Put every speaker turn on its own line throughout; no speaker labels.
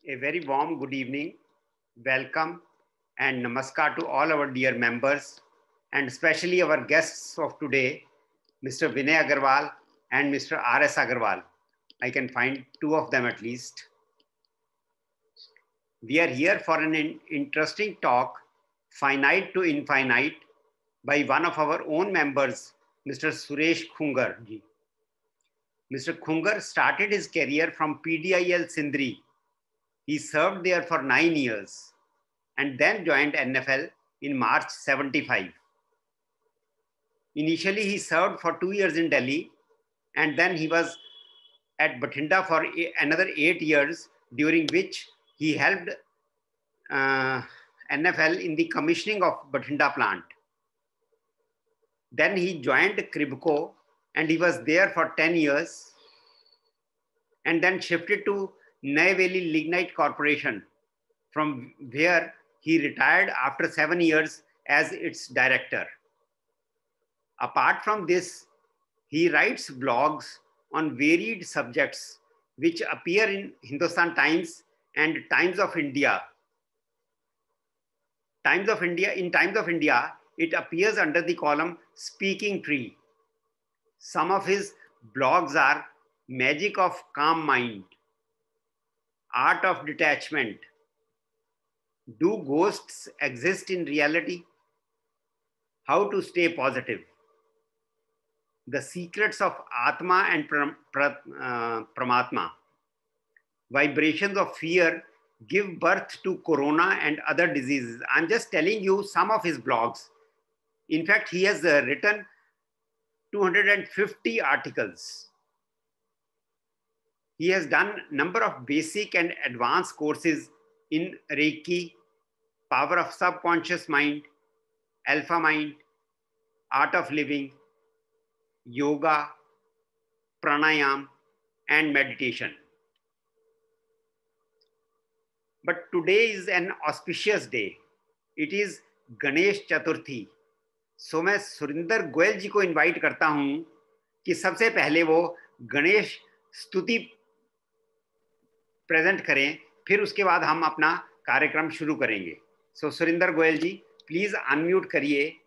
A very warm good evening, welcome and namaskar to all our dear members and especially our guests of today, Mr. Vinay Agarwal and Mr. R.S. Agarwal. I can find two of them at least. We are here for an interesting talk, Finite to Infinite, by one of our own members, Mr. Suresh Khunger. Mr. Khunger started his career from PDIL Sindri. He served there for 9 years and then joined NFL in March 75. Initially, he served for 2 years in Delhi and then he was at Bathinda for another 8 years, during which he helped NFL in the commissioning of Bathinda plant. Then he joined Cribco and he was there for 10 years and then shifted to Nae Valley Lignite Corporation, from where he retired after 7 years as its director. Apart from this, he writes blogs on varied subjects which appear in Hindustan Times and Times of India. In Times of India, it appears under the column Speaking Tree. Some of his blogs are Magic of Calm Mind, Art of Detachment, Do Ghosts Exist in Reality? How to Stay Positive, The Secrets of Atma and Paramatma, Vibrations of Fear Give Birth to Corona and Other Diseases. I'm just telling you some of his blogs. In fact, he has written 250 articles. He has done a number of basic and advanced courses in Reiki, Power of Subconscious Mind, Alpha Mind, Art of Living, Yoga, Pranayam, and meditation. But today is an auspicious day. It is Ganesh Chaturthi. So मैं सुरिंदर गोयल जी को invite करता हूं कि सबसे पहले वो गणेश स्तुति present करें, फिर उसके बाद हम अपना कार्यक्रम शुरू करेंगे. सो सुरिंदर गोयल जी, प्लीज अनम्यूट करिए.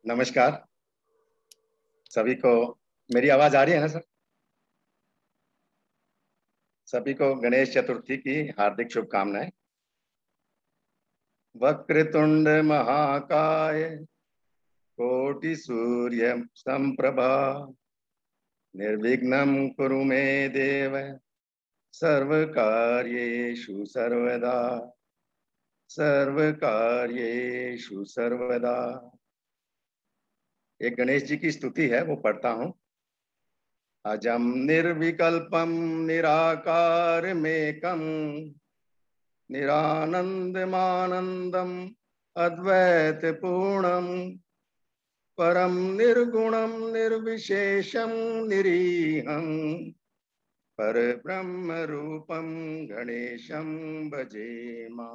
नमस्कार सभी को. मेरी आवाज आ रही है ना सर? सभी को गणेश चतुर्थी की हार्दिक शुभकामनाएं. वक्रतुंड महाकाय कोटि सूर्य संप्रभा निर्विघ्नं कुरु मे देव सर्वकार्येषु सर्वदा सर्वकार्येषु सर्वदा. एक गणेश जी की स्तुति है, वो पढ़ता हूं. अजम निर्विकल्पम निराकारमेकम निरानंदमानंदम अद्वैत पूर्णम परम निर्गुणम निर्विशेषम निरीहं पर ब्रह्म रूपम गणेशम भजेमा.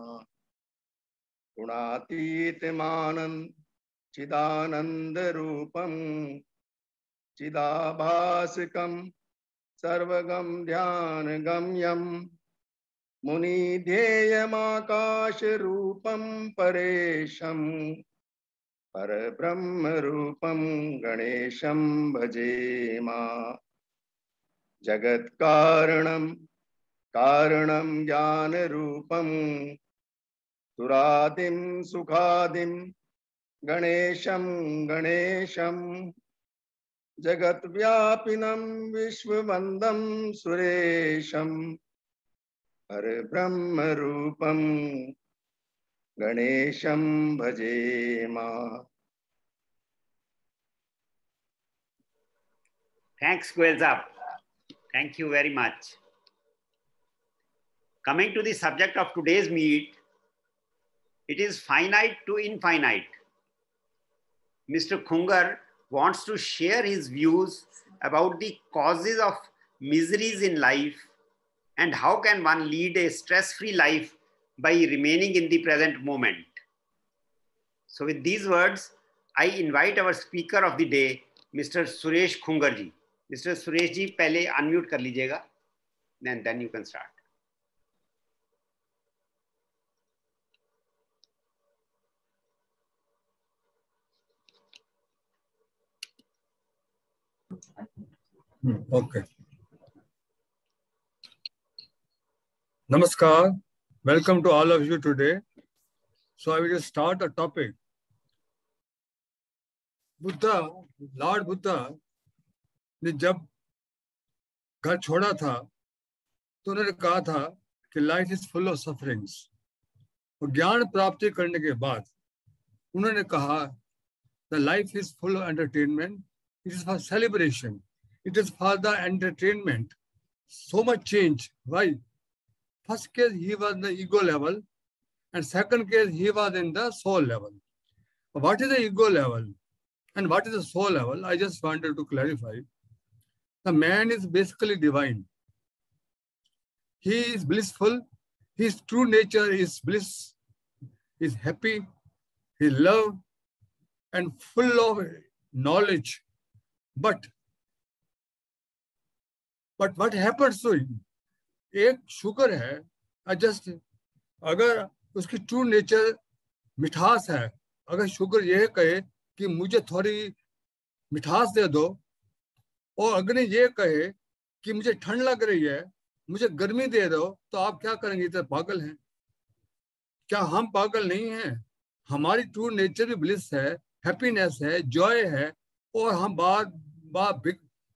गुणातीतमानंद चिदानंद रूपम चिदाभासकम सर्वगम ध्यान गम्यम मुनिध्येयमाकाश रूपम परेशम पर ब्रह्म रूपम गणेशम भजेमा. जगत कारणम कारणम ज्ञान रूपम सुरादिम सुखादिम गणेशम गणेशम जगत व्यापिनम विश्ववंदम सुरेशम पर ब्रह्म रूपम Ganesham भजेमा.
Thanks, Goels up. Thank you very much. Coming to the subject of today's meet, it is finite to infinite. Mr. Khunger wants to share his views about the causes of miseries in life and how can one lead a stress-free life by remaining in the present moment. So with these words, I invite our speaker of the day, Mr. Suresh Khunger ji. Mr. Suresh ji, पहले unmute कर लीजिएगा. then you can start.
Okay. Namaskar. Welcome to all of you today. So I will just start the topic. Lord Buddha ने जब घर छोड़ा था तो उन्होंने कहा था कि life is full of sufferings, और ज्ञान प्राप्ति करने के बाद उन्होंने कहा the life is full of entertainment, it is for celebration, it is for the entertainment. So much change. Why? First case he was in the ego level, and second case he was in the soul level. What is the ego level and what is the soul level? I just wanted to clarify. The man is basically divine. He is blissful. His true nature is bliss. He is happy. He is love and full of knowledge. But what happens to him? एक sugar है, just अगर उसकी true nature मिठास है, अगर sugar यह कहे कि मुझे थोड़ी मिठास दे दो, और अग्नि ये कहे कि मुझे ठंड लग रही है, मुझे गर्मी दे दो, तो आप क्या करेंगे? तो पागल हैं क्या? हम पागल नहीं हैं. हमारी ट्रू नेचर भी ब्लिस है, हैप्पीनेस है, जॉय है, और हम बार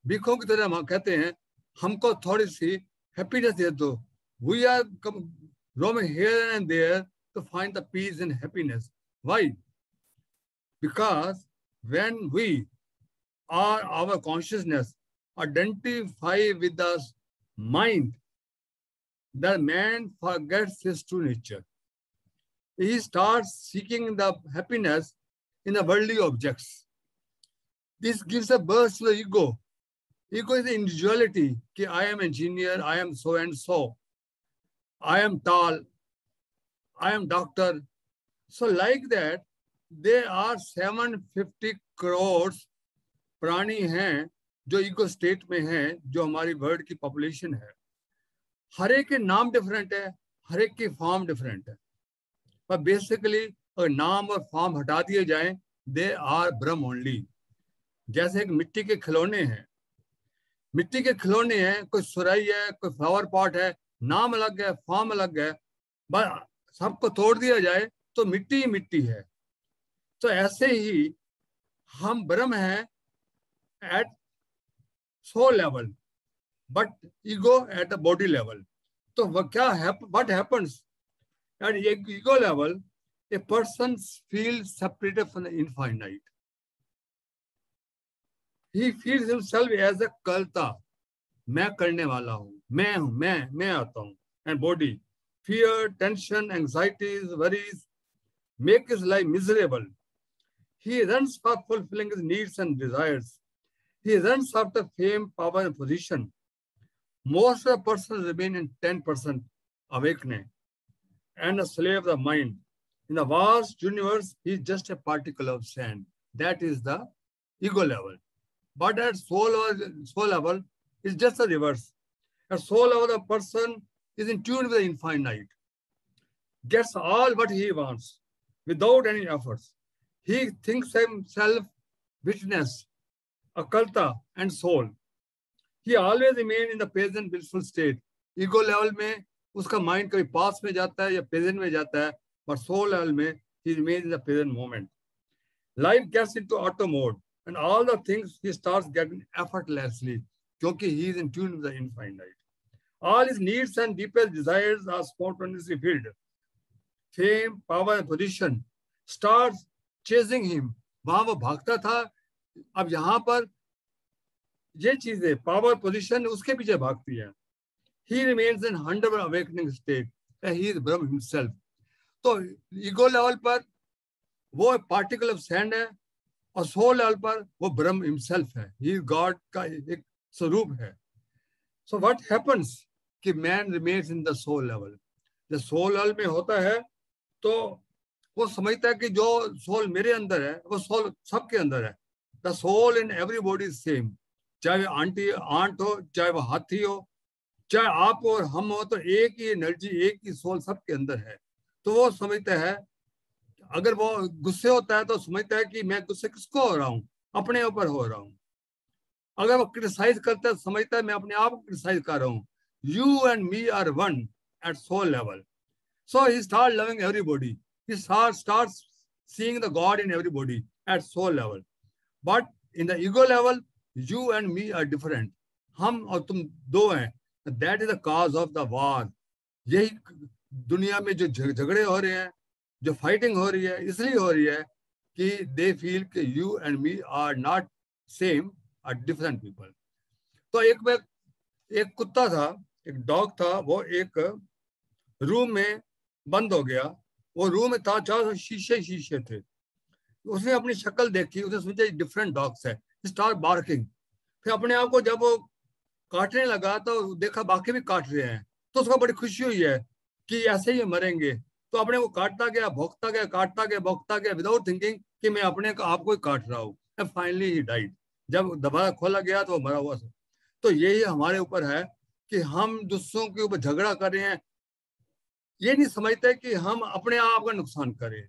भीखों की तरह हम कहते हैं हमको थोड़ी सी happiness दे दो. We are roaming here and there to find the peace and happiness. Why? Because when we are our consciousness identify with the mind, the man forgets his true nature. He starts seeking the happiness in the worldly objects. This gives a birth to the ego. Ego is the individuality. कि I am engineer, I am so and so, I am tall, I am doctor. So like that, there are 750 crores प्राणी हैं जो ego state में हैं, जो हमारी world की population है. हर एक के नाम डिफरेंट है, हर एक की फॉर्म डिफरेंट है, पर बेसिकली अगर नाम और फॉर्म हटा दिए जाएं, दे आर ब्रह्म ओनली. जैसे एक मिट्टी के खिलौने हैं, मिट्टी के खिलौने हैं, कोई सुराही है, कोई फ्लावर पॉट है, नाम अलग है, फॉर्म अलग है, बस सबको तोड़ दिया जाए तो मिट्टी ही मिट्टी है. तो ऐसे ही हम ब्रह्म हैं at soul level, but ego at the body level. So what happens at ego level? A person feels separated from the infinite. He feels himself as a karta. मैं करने वाला हूँ, मैं हूँ, मैं आता हूँ. And body, fear, tension, anxieties, worries make his life miserable. He runs for fulfilling his needs and desires. He runs after fame, power, and position. Most of the persons remain in 10% awakening and a slave of the mind. In the vast universe, he is just a particle of sand. That is the ego level. But at soul level, it's just the reverse. At soul level, the person is in tune with the infinite, gets all what he wants without any efforts. He thinks himself witness, अकलता and soul. He always remain in the present blissful state. Ego level में उसका mind कभी past में जाता है या present में जाता है, but soul level में he remains in the present moment. Life gets into auto mode and all the things he starts getting effortlessly क्योंकि he is in tune with the infinite. All his needs and deepest desires are spontaneously filled. Fame, power and position starts chasing him. वहाँ वो भागता था, अब यहाँ पर ये चीजें पावर पोजीशन उसके पीछे भागती है. He remains in 100% awakening state. He is Brahma himself. तो ईगो लेवल पर वो पार्टिकल ऑफ सैंड है और सोल लेवल पर वो ब्रह्म हिमसेल्फ है. ही गॉड का एक स्वरूप है. सो व्हाट हैपेंस कि man remains in the soul level. जब सोल लेवल में होता है तो वो समझता है कि जो सोल मेरे अंदर है वो सोल सबके अंदर है. The soul in everybody is same. चाहे वो आंट हो, चाहे वो हाथी हो, चाहे आप और हम हो, तो एक ही एनर्जी, एक ही सोल सबके अंदर है। तो वो समझता है, अगर वो गुस्से होता है तो समझता है कि मैं गुस्से किसको हो रहा हूँ, अपने ऊपर हो रहा हूँ। अगर वो क्रिटिसाइज करता है, समझता है मैं अपने आप को क्रिटिसाइज कर रहा हूँ। You and me are one at soul level. So he starts loving everybody. He starts seeing the God in everybody at soul level. But in the ego level, you and me are different. हम और तुम दो हैं. That is the cause of the war. यही दुनिया में जो झगड़े हो रहे हैं, जो फाइटिंग हो रही है, इसलिए हो रही है कि they feel कि you and me are not same, are different people. तो एक कुत्ता था, एक डॉग था, वो एक रूम में बंद हो गया। वो रूम में था, चारों शीशे थे। उसने अपनी शक्ल देखी, उसने सोचा डिफरेंट डॉग्स है, स्टार्ट बार्किंग। फिर अपने आप को जब वो काटने लगा तो देखा बाकी भी काट रहे हैं, तो उसको बड़ी खुशी हुई है कि ऐसे ही मरेंगे। तो अपने को काटता गया, भोंकता गया, काटता गया, भोंकता गया, विदाउट थिंकिंग कि मैं अपने आप को ही काट रहा हूँ। And finally he died. जब दोबारा खोला गया तो वो मरा हुआ था। तो यही हमारे ऊपर है कि हम दूसरों के ऊपर झगड़ा कर रहे हैं, ये नहीं समझते कि हम अपने आप का नुकसान करें।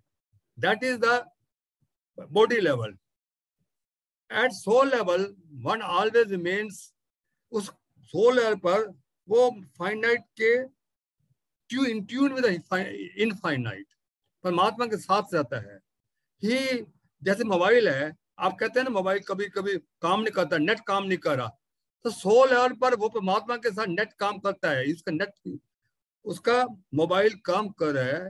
That is the body level. At soul level one always remains, उस सोल लेवल पर वो फाइनाइट के इन ट्यून विद इनफाइनाइट, परमात्मा के साथ रहता है। ही जैसे मोबाइल है, आप कहते हैं ना मोबाइल कभी कभी काम नहीं करता, नेट काम नहीं कर रहा, तो सोल लेवल पर वो परमात्मा के साथ नेट काम करता है। इसका नेट, उसका मोबाइल काम कर रहा है,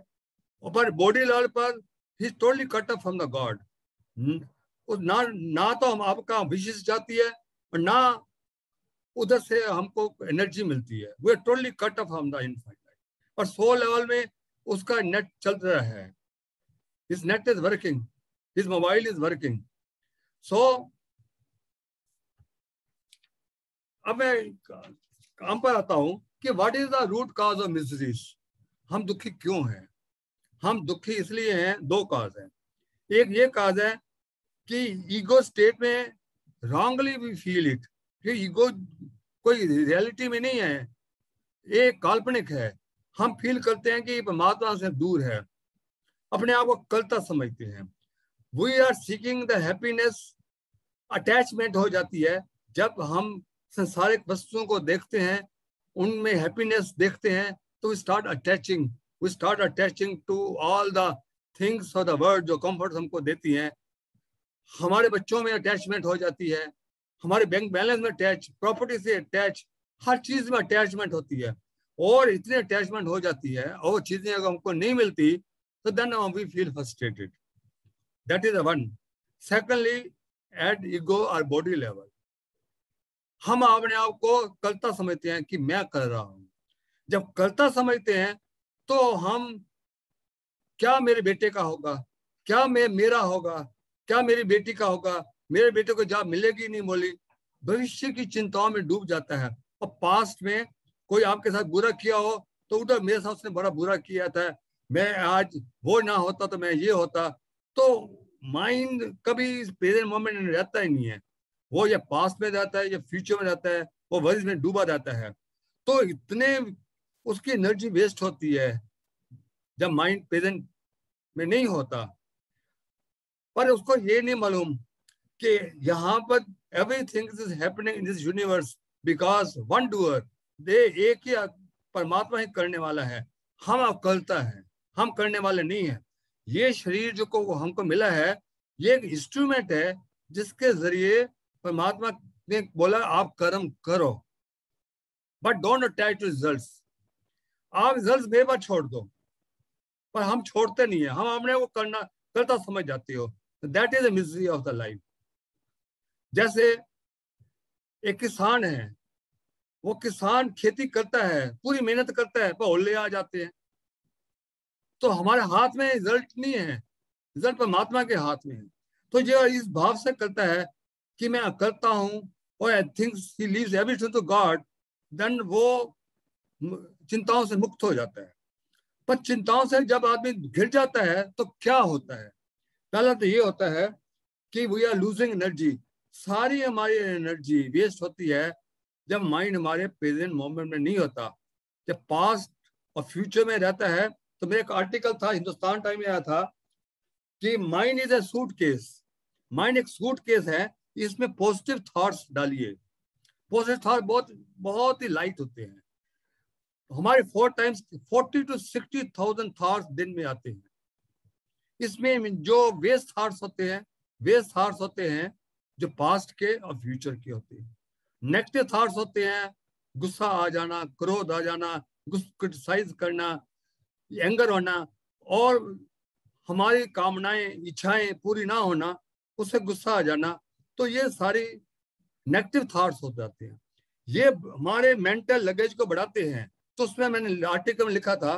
पर बॉडी लेवल पर ही totally cut off from the God. ना तो हम आपका विशेष जाती है और ना उधर से हमको एनर्जी मिलती है। We are totally cut off from the infinite. और सोल लेवल में उसका नेट चल रहा है, his net is working, his mobile is working. So अब मैं काम पर आता हूं कि what is the root cause of miseries. हम दुखी क्यों हैं? हम दुखी इसलिए हैं, दो काज हैं। एक ये काज है कि ईगो स्टेट में रॉन्गली वी फील इट, कि ईगो कोई रियलिटी में नहीं है, ये काल्पनिक है। हम फील करते हैं कि परमात्मा से दूर है, अपने आप को कलता समझते हैं। We are seeking the happiness, attachment हो जाती है जब हम संसारिक वस्तुओं को देखते हैं, उनमें हैप्पीनेस देखते हैं, तो we start attaching to all the things of the world जो कंफर्ट हमको देती हैं। हमारे बच्चों में अटैचमेंट हो जाती है, हमारे बैंक बैलेंस में अटैच, प्रॉपर्टी से अटैच, हर चीज में अटैचमेंट होती है। और इतनी अटैचमेंट हो जाती है और वो चीजें अगर हमको नहीं मिलती तो then we feel frustrated. That is one. Secondly, at ego और बॉडी लेवल हम अपने आप को करता समझते हैं कि मैं कर रहा हूं। जब करता समझते हैं तो हम, क्या मेरे बेटे का होगा, क्या मेरा होगा, क्या मेरी बेटी का होगा, मेरे बेटे को जॉब मिलेगी नहीं बोली, भविष्य की चिंताओं में डूब जाता है। और पास्ट में कोई आपके साथ बुरा किया हो तो उधर मेरे साथ उसने बड़ा बुरा किया था, मैं आज वो ना होता तो मैं ये होता। तो माइंड कभी प्रेजेंट मोमेंट में रहता ही नहीं है, वो या पास्ट में रहता है या फ्यूचर में रहता है, वो वरीज में डूबा रहता है। तो इतने उसकी एनर्जी वेस्ट होती है जब माइंड प्रेजेंट में नहीं होता। पर उसको ये नहीं मालूम कि यहाँ पर everything is happening in this universe because one doer, दे एक ही परमात्मा ही करने वाला है। हम अवकलता है, हम करने वाले नहीं है। ये शरीर जो को हमको मिला है, ये एक इंस्ट्रूमेंट है जिसके जरिए परमात्मा ने बोला आप कर्म करो, but don't attach to results. आप रिजल्ट्स बेबाद छोड़ दो, पर हम छोड़ते नहीं है, हम अपने को करना करता समझ जाते हो। That is the misery of the life. जैसे एक किसान है, वो किसान खेती करता है, पूरी मेहनत करता है, पर ओले आ जाते हैं। तो हमारे हाथ में रिजल्ट नहीं है, रिजल्ट परमात्मा के हाथ में है। तो जो इस भाव से करता है कि मैं करता हूं और I think he leaves everything to God, then वो चिंताओं से मुक्त हो जाता है। पर चिंताओं से जब आदमी घिर जाता है तो क्या होता है? पहला तो ये होता है कि वी आर लूजिंग एनर्जी, सारी हमारी एनर्जी वेस्ट होती है जब माइंड हमारे प्रेजेंट मोमेंट में नहीं होता, जब पास्ट और फ्यूचर में रहता है। तो मेरा एक आर्टिकल था, हिंदुस्तान टाइम में आया था कि mind is a suitcase. Mind एक सूटकेस है, इसमें पॉजिटिव थॉट्स डालिए। पॉजिटिव थॉट बहुत बहुत ही लाइट होते हैं। हमारे 40 to 60,000 थॉट्स दिन में आते हैं। इसमें जो वेस्ट थॉट्स होते हैं जो पास्ट के और फ्यूचर के होते हैं। नेगेटिव थॉट्स होते हैं, गुस्सा आ जाना, क्रोध आ जाना, क्रिटिसाइज करना, एंगर होना, और हमारी कामनाएं इच्छाएं पूरी ना होना, उससे गुस्सा आ जाना। तो ये सारी नेगेटिव थॉट्स हो जाते हैं। ये हमारे मेंटल लगेज को बढ़ाते हैं। तो उसमें मैंने आर्टिकल में लिखा था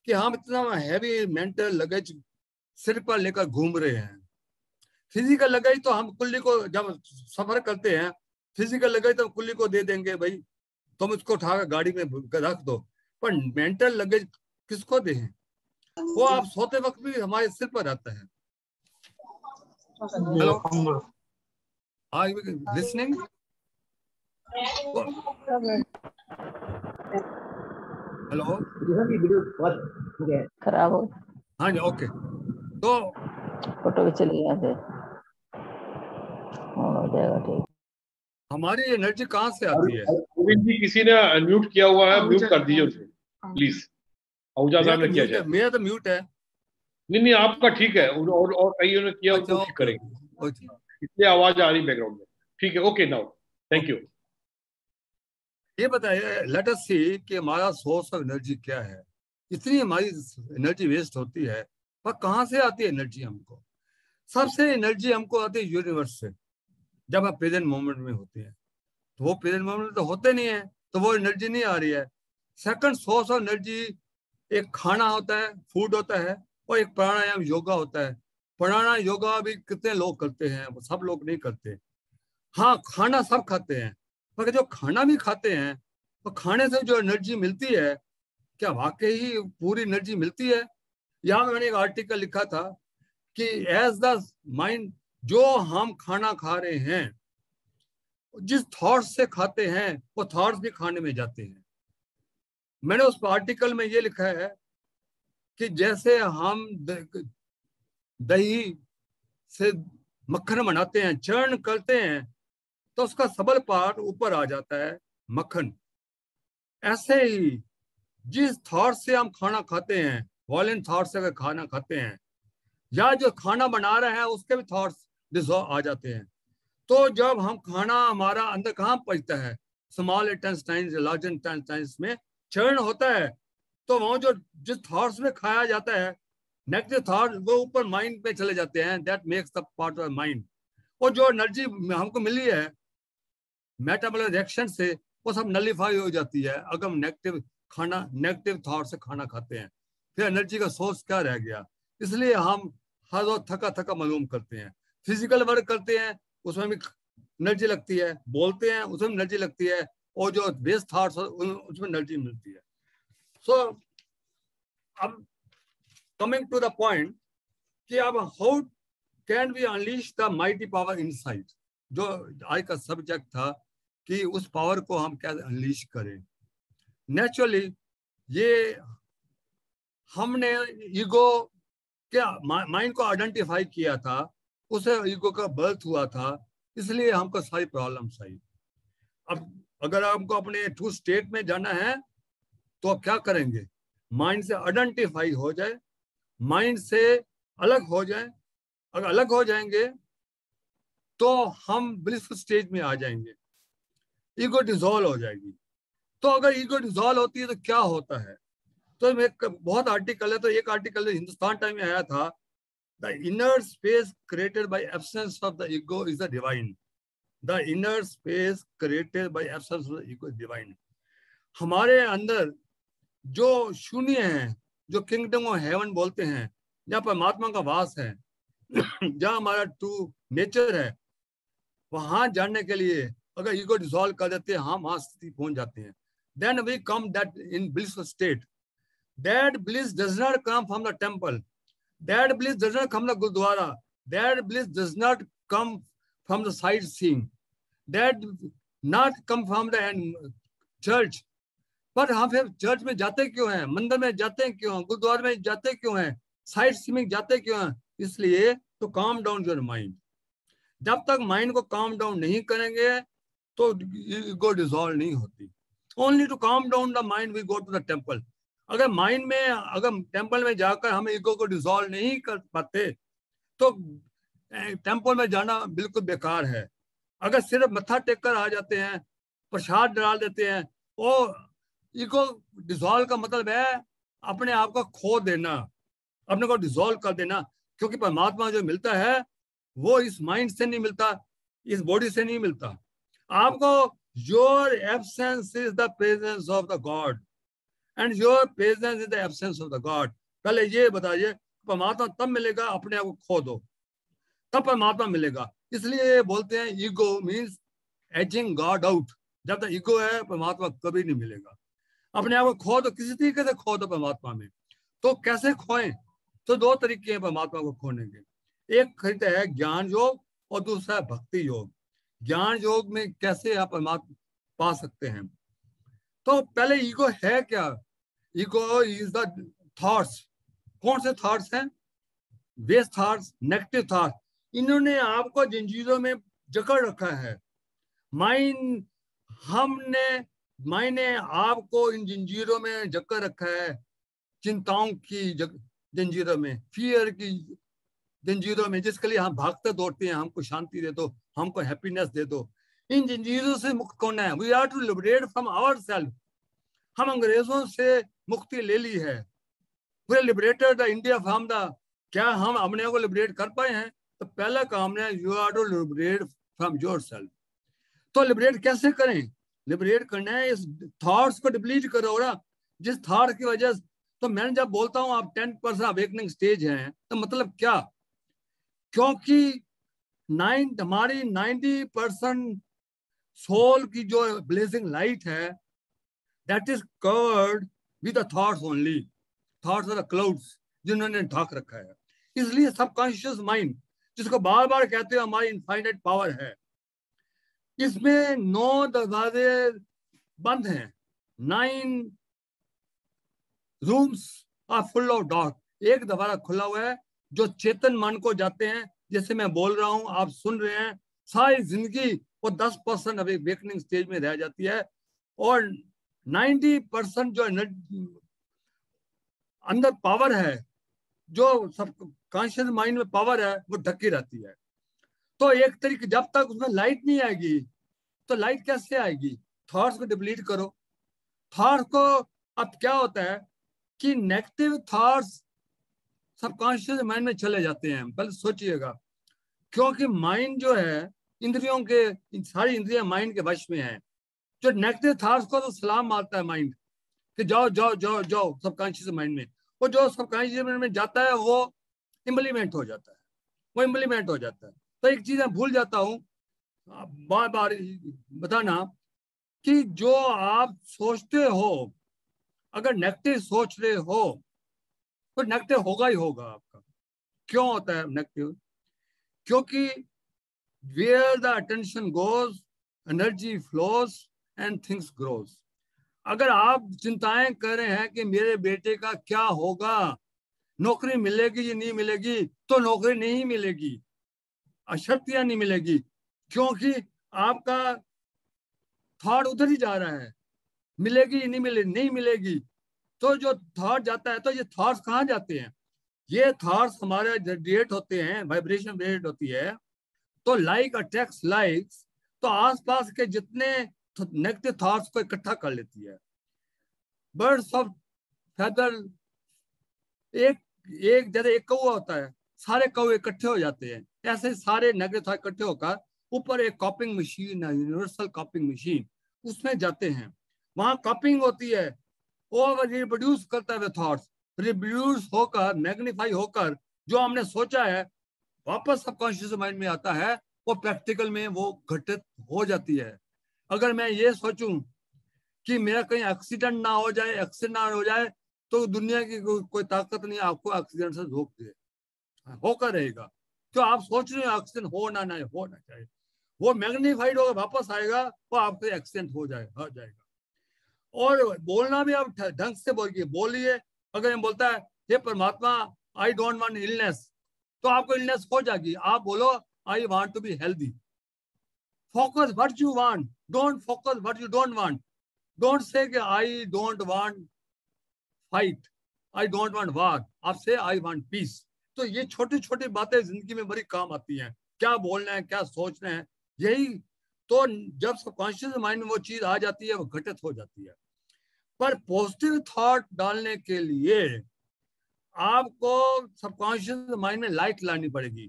कि हम इतना हैवी मेंटल लगेज सिर पर लेकर घूम रहे हैं। फिजिकल लगेज तो हम कुल्ली को जब सफर करते हैं, फिजिकल लगेज तो कुल्ली को दे देंगे, भाई तुम इसको उठाकर गाड़ी में रख दो। पर मेंटल लगेज किसको दे? वो आप सोते वक्त भी हमारे सिर पर रहता है। Hello, are you listening? Hello,
खराब हो,
हाँ जी, ओके। तो
फोटो भी चली यहाँ से हो जाएगा, ठीक।
हमारी एनर्जी कहाँ से आती है?
गोविंद जी, किसी ने म्यूट किया हुआ है, म्यूट कर दीजिए उसे प्लीज। आहूजा साहब ने किया जाए।
मेरा तो म्यूट है।
नहीं, आपका ठीक है, और कईयों ने किया, उनको ठीक करेंगे, इसलिए आवाज आ रही बैकग्राउंड में। ठीक है, ओके, नाउ थैंक यू।
ये बताइए, लेट अस सी कि हमारा सोर्स ऑफ एनर्जी क्या है। इतनी हमारी एनर्जी वेस्ट होती है, पर कहाँ से आती है एनर्जी हमको? सबसे एनर्जी हमको आती है यूनिवर्स से। जब आप प्रेजेंट मोमेंट में होते हैं, तो वो प्रेजेंट मोमेंट में तो होते नहीं है, तो वो एनर्जी नहीं आ रही है। सेकंड सोर्स ऑफ एनर्जी एक खाना होता है, फूड होता है, और एक प्राणायाम योगा होता है। प्राणायाम योगा भी कितने लोग करते हैं? सब लोग नहीं करते। हाँ, खाना सब खाते हैं, मगर जो खाना भी खाते हैं, तो खाने से जो एनर्जी मिलती है, क्या वाकई ही पूरी एनर्जी मिलती है? यहाँ मैंने एक आर्टिकल लिखा था कि एज द माइंड, जो हम खाना खा रहे हैं, जिस थॉट्स से खाते हैं, वो थॉट्स भी खाने में जाते हैं। मैंने उस आर्टिकल में ये लिखा है कि जैसे हम दही से मक्खन बनाते हैं, चर्न करते हैं, तो उसका सबल पार्ट ऊपर आ जाता है, मक्खन। ऐसे ही जिस थॉट से हम खाना खाते हैं, वॉलेंट थॉट से अगर खाना खाते हैं, या जो खाना बना रहे हैं उसके भी थॉट्स आ जाते हैं। तो जब हम खाना हमारा अंदर कहाँ पहुंचता है, स्मॉल इंटेस्टाइन्स, लार्ज इंटेस्टाइन्स में चर्न होता है, तो वहां जो जिस थॉट्स में खाया जाता है, नेगेटिव थॉट, वो ऊपर माइंड पे चले जाते हैं। That makes the part of mind. और जो एनर्जी हमको मिली है मेटाबॉलिक रिएक्शन से, वो सब नलीफाई हो जाती है अगर हम नेगेटिव थॉट से खाना खाते हैं। फिर एनर्जी का सोर्स क्या रह गया? इसलिए हम हर रोज थका थका मालूम करते हैं। फिजिकल वर्क करते हैं, उसमें भी एनर्जी लगती है, बोलते हैं उसमें एनर्जी लगती है, और जो वेस्ट थॉट्स उसमें एनर्जी मिलती है। सो अब कमिंग टू द पॉइंट कि अब how can we unleash the mighty power inside, जो आज का सब्जेक्ट था कि उस पावर को हम कैसे अनलीश करें। नेचुरली ये हमने ईगो क्या माइंड को आइडेंटिफाई किया था, उसे ईगो का बर्थ हुआ था, इसलिए हमको सारी प्रॉब्लम्स आई। अब अगर हमको अपने ट्रू स्टेट में जाना है, तो अब क्या करेंगे? माइंड से आइडेंटिफाई हो जाए, माइंड से अलग हो जाए। अगर अलग हो जाएंगे तो हम ब्लिसफुल स्टेज में आ जाएंगे, ईगो डिसॉल्व हो जाएगी। तो अगर ईगो डिसॉल्व होती है तो क्या होता है? तो एक बहुत आर्टिकल है, तो एक आर्टिकल हिंदुस्तान टाइम में आया था, the inner space created by absence of the ego is the divine. The inner space created by absence of the ego is divine. हमारे अंदर जो शून्य है, जो किंगडम ऑफ हेवन बोलते हैं, जहाँ परमात्मा का वास है, जहाँ हमारा ट्रू नेचर है, वहां जानने के लिए अगर ईगो डिसॉल्व कर देते हैं, हम वहां स्थिति पहुंच जाते हैं। Then we come that in blissful state. That bliss does not come from the temple. That bliss does not come from the Gurdwara. That bliss does not come from the sightseeing. That not come from the church. पर हम फिर church में जाते क्यों हैं, मंदिर में जाते क्यों, गुरुद्वारे में जाते क्यों हैं, साइट सीइंग जाते क्यों हैं? इसलिए तो काम डाउन योर माइंड। जब तक माइंड को काम डाउन नहीं करेंगे तो ईगो डिसॉल्व नहीं होती। Only to calm down the mind we go to the temple. अगर माइंड में, अगर टेम्पल में जाकर हम ईगो को डिसॉल्व नहीं कर पाते तो टेम्पल में जाना बिल्कुल बेकार है। अगर सिर्फ मत्था टेक कर आ जाते हैं, प्रसाद डाल देते हैं, और ईगो डिसॉल्व का मतलब है अपने आप को खो देना, अपने को डिसॉल्व कर देना। क्योंकि परमात्मा जो मिलता है वो इस माइंड से नहीं मिलता, इस बॉडी से नहीं मिलता। आपको your absence is the presence of the God and your presence is the absence of the God. पहले ये बताइए, परमात्मा तब मिलेगा अपने आप को खो दो, तब परमात्मा मिलेगा। इसलिए बोलते हैं ego means ageing God out. जब तक ईगो है परमात्मा कभी नहीं मिलेगा। अपने आप को खो दो, किसी तरीके से खो दो परमात्मा में। तो कैसे खोएं? तो दो तरीके हैं परमात्मा को खोने के। एक खरीद है ज्ञान योग और दूसरा है भक्ति योग। ज्ञान योग में कैसे आप परमात्मा पा सकते हैं? तो पहले ईगो है क्या? Ego is the thoughts. कौन से थॉट्स हैं? Waste thoughts, negative thoughts. इन्होंने आपको जंजीरों में जकड़ रखा है। माइंड माइंड ने आपको इन जंजीरों में जकड़ रखा है, चिंताओं की जंजीरों में, फियर की जंजीरों में, जिसके लिए हम भागते दौड़ते हैं, हमको शांति दे दो, हमको हैप्पीनेस दे दो। इन जंजीरों से मुक्त होना है। We are to liberate from ourselves. हम अंग्रेजों से मुक्ति ले ली है। We liberated the India from the. क्या हम अपने को लिबरेट कर पाए हैं? तो पहला काम है you are to liberate from yourself. तो लिबरेट कैसे करें? लिबरेट करना है इस थॉट्स को डिप्लीट करो ना, जिस थॉट की वजह से। तो मैं जब बोलता हूं आप 10% अवेकनिंग स्टेज हैं, तो मतलब क्या? क्योंकि हमारी 90% सोल की जो ब्लेजिंग लाइट है, that is covered with the thoughts only. Thoughts are the clouds जिन्होंने ढक रखा है। इसलिए सबकॉन्शियस माइंड, जिसको बार बार कहते हैं हमारी इनफाइनाइट पावर है, इसमें 9 दरवाजे बंद हैं। 9 rooms are full of dark. एक दरवाजा खुला हुआ है जो चेतन मन को जाते हैं। जैसे मैं बोल रहा हूं, आप सुन रहे हैं, सारी जिंदगी वो 10% अभी अवेकनिंग स्टेज में रह जाती है, और 90% जो अंदर पावर है, जो सब कॉन्शियस माइंड में पावर है, वो ढकी रहती है। तो एक तरीके, जब तक उसमें लाइट नहीं आएगी, तो लाइट कैसे आएगी? थॉट्स को डिप्लीट करो। थॉट्स को, अब क्या होता है कि नेगेटिव थॉट्स सबकॉन्शियस माइंड में चले जाते हैं। पहले सोचिएगा, क्योंकि माइंड जो है, इंद्रियों के, सारी इंद्रियां माइंड के वश में है। जो नेगेटिव थॉट्स को तो सलाम मारता है माइंड कि जाओ जाओ जाओ जाओ सबकॉन्शियस माइंड में। वो जो सबकॉन्शियस माइंड में जाता है वो इम्प्लीमेंट हो जाता है, वो इम्प्लीमेंट हो जाता है। तो एक चीज मैं भूल जाता हूँ बार बार बताना, कि जो आप सोचते हो, अगर नेगेटिव सोच रहे हो तो नेगेटिव होगा ही होगा आपका। क्यों होता है नेगेटिव? क्योंकि where the attention goes, energy flows and things grows. अगर आप चिंताएं कर रहे हैं कि मेरे बेटे का क्या होगा, नौकरी मिलेगी या नहीं मिलेगी, तो नौकरी नहीं मिलेगी, अशर्तियां नहीं मिलेगी, क्योंकि आपका थॉट उधर ही जा रहा है। मिलेगी नहीं मिलेगी, नहीं मिलेगी। तो जो थॉट जाता है, तो ये थॉट्स कहाँ जाते हैं? ये थॉट्स हमारे रेडिएट होते हैं, वाइब्रेशन रेडिएट होती है। तो लाइक अट्रैक्ट्स लाइक्स, तो आसपास के जितने नेगेटिव थॉट्स को इकट्ठा कर लेती है। बर्ड्स ऑफ फेदर, एक एक जैसे एक कौवा होता है, सारे कौवे इकट्ठे हो जाते हैं, ऐसे सारे नेगेटिव थॉट इकट्ठे होकर ऊपर एक कॉपिंग मशीन है, यूनिवर्सल कॉपिंग मशीन, उसमें जाते हैं। वहां कॉपिंग होती है, वो रिप्रोड्यूस करता है थॉट्स, रिप्रोड्यूस होकर, मैग्नीफाई होकर, जो हमने सोचा है वापस सबकॉन्शियस माइंड में आता है। वो प्रैक्टिकल में वो घटित हो जाती है। अगर मैं ये सोचूं कि मेरा कहीं एक्सीडेंट ना हो जाए, एक्सीडेंट ना हो जाए, तो दुनिया की कोई ताकत नहीं आपको एक्सीडेंट से रोक दे, होकर रहेगा। तो आप सोच रहे हो एक्सीडेंट हो ना होना चाहिए, वो मैग्नीफाइड होकर वापस आएगा, वो आपके एक्सीडेंट हो जाएगा। और बोलना भी आप ढंग से बोलिए। अगर बोलता है हे परमात्मा आई डोंट वांट इलनेस, तो आपको इलनेस हो जाएगी। आप बोलो I want to be healthy. Focus what you want, don't focus what you don't want. Don't say कि I don't want fight, I don't want war, आप से आई वांट पीस। तो ये छोटी छोटी बातें जिंदगी में बड़ी काम आती हैं। क्या बोलना है, क्या सोचना है, यही तो जब सबकॉन्शियस माइंड में वो चीज आ जाती है वो घटित हो जाती है। पर पॉजिटिव थॉट डालने के लिए आपको सबकॉन्शियस माइंड में लाइट लानी पड़ेगी,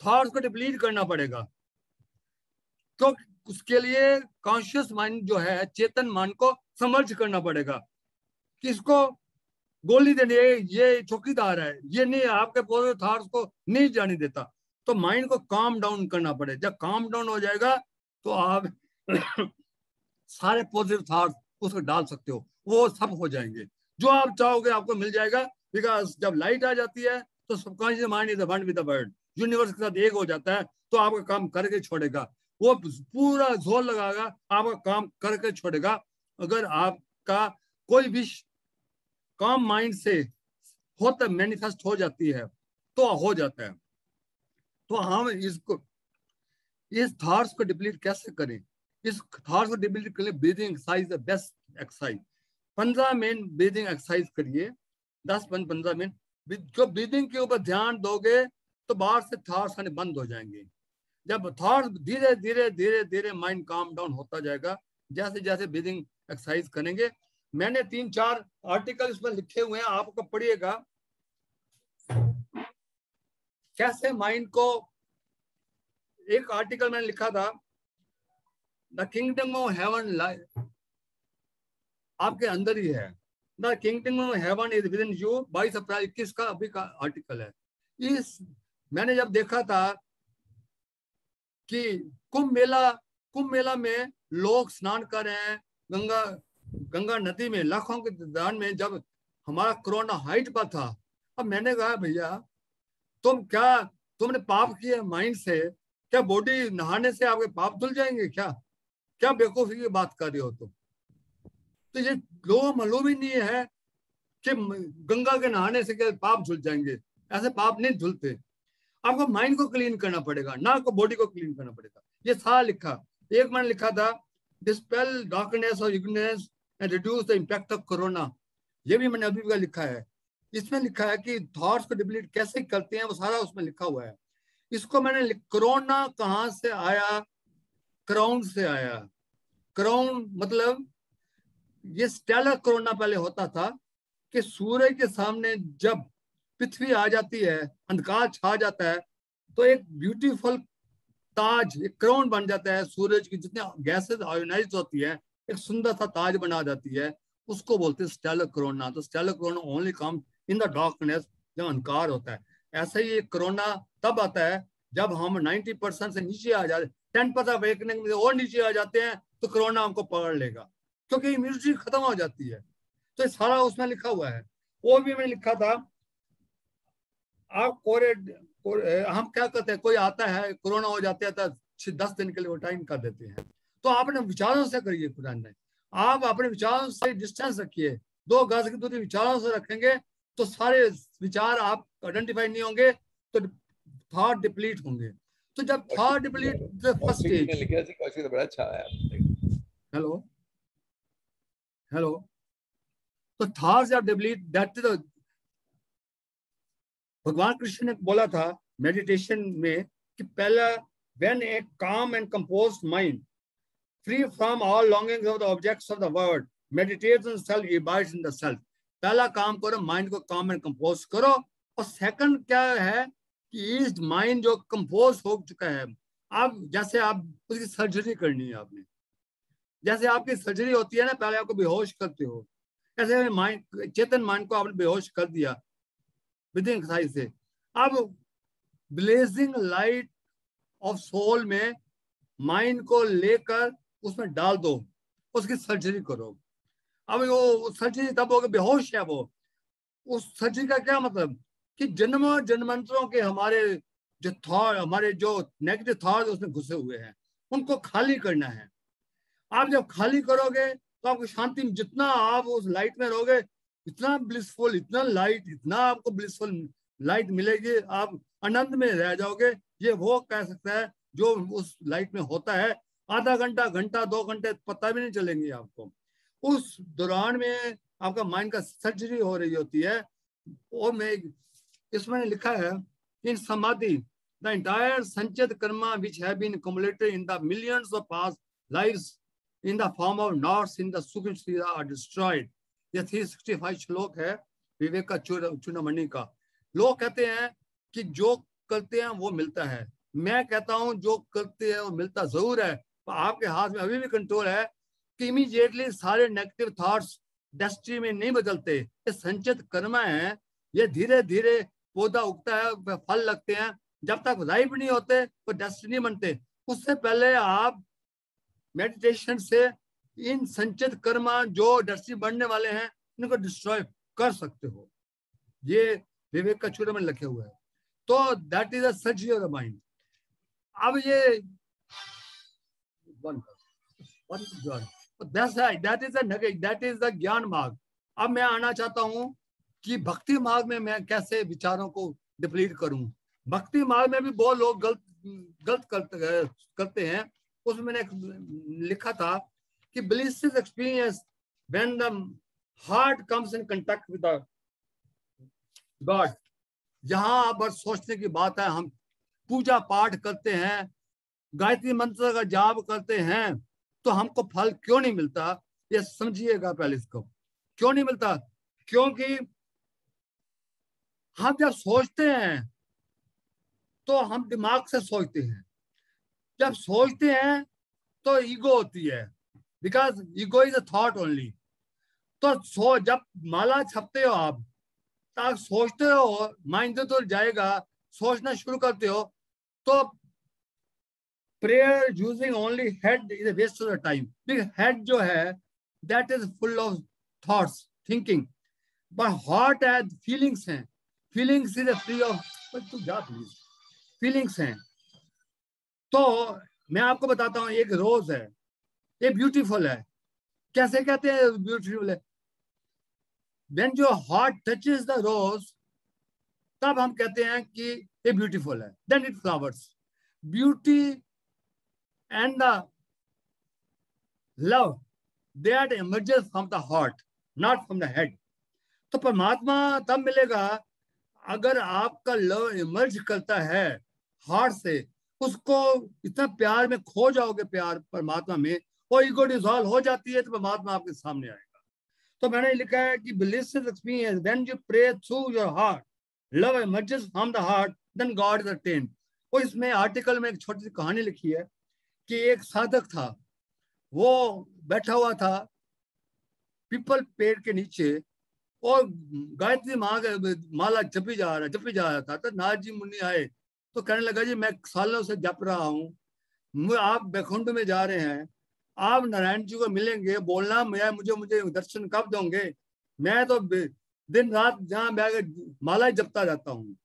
थॉट्स को डिप्लीट करना पड़ेगा। तो उसके लिए कॉन्शियस माइंड जो है, चेतन मन को समर्ज करना पड़ेगा। किसको गोली देनी है, ये चौकीदार है, ये नहीं, आपके पॉजिटिव थॉट्स को नहीं जाने देता। तो माइंड को काम डाउन करना पड़े। जब काम डाउन हो जाएगा तो आप सारे पॉजिटिव थॉट्स उसको डाल सकते हो, वो सब हो जाएंगे। जो आप चाहोगे आपको मिल जाएगा। बिकॉज जब लाइट आ जाती है तो subconscious mind is one with the world, universe के साथ एक हो जाता है। तो आपका काम करके छोड़ेगा, वो पूरा जोर लगाएगा, आपका काम करके छोड़ेगा। अगर आपका कोई विश काम माइंड से होता मैनिफेस्ट हो जाती है तो हो जाता है। तो हम इसको, इस थॉट्स को डिप्लीट कैसे करें? इस थॉट्स को डिप्लीट करने breathing exercise the best exercise. 15 minute breathing exercise करिए, 10-15 मिनट। जो ब्रीदिंग के ऊपर ध्यान दोगे तो बाहर से थॉट्स आने बंद हो जाएंगे। जब थॉट्स धीरे धीरे धीरे धीरे माइंड काम डाउन होता जाएगा जैसे जैसे ब्रीदिंग एक्सरसाइज करेंगे। मैंने 3-4 आर्टिकल इसमें लिखे हुए हैं, आपको पढ़िएगा कैसे माइंड को। एक आर्टिकल मैंने लिखा था, द किंगडम ऑफ हेवन आपके अंदर ही है। The kingdom of heaven is with in you, 22 अप्रैल 21 का अभी का आर्टिकल है। इस मैंने जब देखा था कि कुंभ मेला में लोग स्नान कर रहे हैं गंगा नदी में, लाखों के दान में, जब हमारा कोरोना हाइट पर था। अब मैंने कहा भैया तुमने पाप किए माइंड से, क्या बॉडी नहाने से आपके पाप धुल जाएंगे? क्या बेवकूफी की बात कर रहे हो तुम? तो ये लोगों मालूम ही नहीं है कि गंगा के नहाने से क्या पाप धुल जाएंगे। ऐसे पाप नहीं धुलते। आपको माइंड को क्लीन करना पड़ेगा, ना को बॉडी को क्लीन करना पड़ेगा। ये सारा लिखा। एक मैंने लिखा था डिस्पेल डार्कनेस और ignorance and reduce the impact of corona. ये भी मैंने अभी का लिखा है। इसमें लिखा है कि थॉट्स को डिप्लीट कैसे करते हैं, वो सारा उसमें लिखा हुआ है। इसको मैंने कोरोना कहाँ से आया? क्राउन से आया। क्राउन मतलब ये स्टेलर कोरोना पहले होता था कि सूर्य के सामने जब पृथ्वी आ जाती है, अंधकार छा जाता है, तो एक ब्यूटीफुल ताज, एक क्राउन बन जाता है। सूरज की जितनी गैसेस आयोनाइज होती है, एक सुंदर सा ताज बना जाती है, उसको बोलते हैं स्टेलर कोरोना। तो stellar corona only come in the darkness, जब अंधकार होता है। ऐसा ही कोरोना तब आता है जब हम 90% से नीचे आ जाते, 10% अवेकनिंग में और नीचे आ जाते हैं, तो कोरोना हमको पकड़ लेगा, क्योंकि इम्यूनिटी खत्म हो जाती है। तो सारा उसमें लिखा हुआ है। वो भी मैंने लिखा था। आप हम क्या करते हैं, कोई आता है कोरोना हो जाता है तो 10 दिन के लिए वो टाइम कर देते हैं। तो आप अपने विचारों से करिए। कुरान ने आप अपने विचारों से डिस्टेंस रखिए, 2 गज की दूरी विचारों से रखेंगे तो सारे विचार आप आइडेंटिफाई नहीं होंगे, तो थॉट डिप्लीट होंगे। तो जब थॉट डिप्लीट फर्स्ट स्टेज।
बड़ा अच्छा है।
हेलो तो थॉट्स जब डिप्लीट, दैट इज भगवान कृष्ण ने बोला था मेडिटेशन में कि पहला व्हेन ए काम and composed mind free from all longings of the objects of the world meditates on self, abides in the self. पहला काम करो, माइंड को काम एंड कंपोज करो। और सेकंड क्या है कि इस माइंड जो कंपोज हो चुका है, अब जैसे आप उसकी सर्जरी करनी है आपने, जैसे आपकी सर्जरी होती है ना, पहले आपको बेहोश करते हो, ऐसे माइंड, चेतन माइंड को आपने बेहोश कर दिया ब्रीथिंग एक्सरसाइज से। अब ब्लेजिंग लाइट ऑफ सोल में माइंड को लेकर उसमें डाल दो, उसकी सर्जरी करो। अब वो सर्जरी तब होगा, बेहोश है वो। उस सर्जरी का क्या मतलब कि जन्मों जन्मांतरों के हमारे जो थॉट, हमारे जो नेगेटिव थॉट उसमें घुसे हुए हैं, उनको खाली करना है। आप जब खाली करोगे तो आपको शांति, जितना आप उस लाइट में रहोगे, इतना ब्लिसफुल, इतना लाइट, इतना आपको ब्लिसफुल लाइट मिलेगी, आप आनंद में रह जाओगे। ये वो कह सकता है जो उस लाइट में होता है। आधा घंटा, घंटा, 2 घंटे पता भी नहीं चलेंगे आपको। उस दौरान में आपका माइंड का सर्जरी हो रही होती है। और मैं इसमें लिखा है, इन समाधि द एंटायर संचित Karma which have been accumulated in the millions of past lives in the form of knots in the सूक्ष्म शरीर are destroyed। ये 365 श्लोक है विवेक का चूड़ामणि का। लोग कहते हैं कि जो करते हैं वो मिलता है। मैं कहता हूं जो करते हैं वो मिलता जरूर है, पर आपके हाथ में अभी भी कंट्रोल है कि इमीडिएटली सारे नेगेटिव थॉट्स डेस्टिनी में नहीं बदलते। ये संचित कर्म है, ये धीरे धीरे पौधा उगता है, फल लगते हैं। जब तक राइप नहीं होते वो डेस्टिनी बनते। उससे पहले आप मेडिटेशन से इन संचित कर्म जो डेस्टिनी बनने वाले हैं इनको डिस्ट्रॉय कर सकते हो। ये विवेक का चूड़ामणि में लिखे हुए है। तो that is a surgery of the mind. अब ये दैट इज द ज्ञान मार्ग। अब मैं आना चाहता हूं कि भक्ति मार्ग में मैं कैसे विचारों को डिप्लीट करूं। भक्ति मार्ग में भी बहुत लोग गलत करते हैं। उसमें मैंने लिखा था कि bliss is experience when the heart comes in contact with the God। जहां बस सोचने की बात है, हम पूजा पाठ करते हैं, गायत्री मंत्र का जाप करते हैं, तो हमको फल क्यों नहीं मिलता? ये समझिएगा पहले इसको। क्यों नहीं मिलता? क्योंकि हम जब सोचते हैं तो हम दिमाग से सोचते हैं। जब सोचते हैं तो ईगो होती है, because ego is a thought only. तो जब माला छपते हो आप, तब सोचते हो, माइंड तो जाएगा, सोचना शुरू करते हो, तो prayer using only head is a waste of the time. Head जो है that is full of thoughts, thinking, but heart है, फीलिंग्स हैं। फीलिंग्स इज फ्री ऑफ, तू जा प्लीज, फीलिंग्स हैं। तो मैं आपको बताता हूँ, एक रोज है, ये ब्यूटीफुल है। कैसे कहते हैं ब्यूटीफुल है? When your heart touches the rose, तब हम कहते हैं कि ये ब्यूटीफुल है। Then it flowers. Beauty and the love that emerges from the heart, not from the head. तो परमात्मा तब मिलेगा अगर आपका लव इमर्ज करता है हार्ट से। उसको इतना प्यार में खो जाओगे, प्यार परमात्मा में, और ईगो डिसॉल्व हो जाती है, तो परमात्मा आपके सामने आएगा। तो मैंने लिखा है कि bliss is experience when you pray through your heart, love emerges from the heart, then God is attained। और इसमें आर्टिकल में एक छोटी सी कहानी लिखी है कि एक साधक था, वो बैठा हुआ था पीपल पेड़ के नीचे और गायत्री माला जपी जा रहा था। तो नाथ जी मुनि आए तो कहने लगा, जी मैं सालों से जप रहा हूँ, आप बैकुंठ में जा रहे हैं, आप नारायण जी को मिलेंगे, बोलना मुझे दर्शन कब दोगे? मैं तो दिन रात जहाँ बैठ माला जपता रहता हूँ।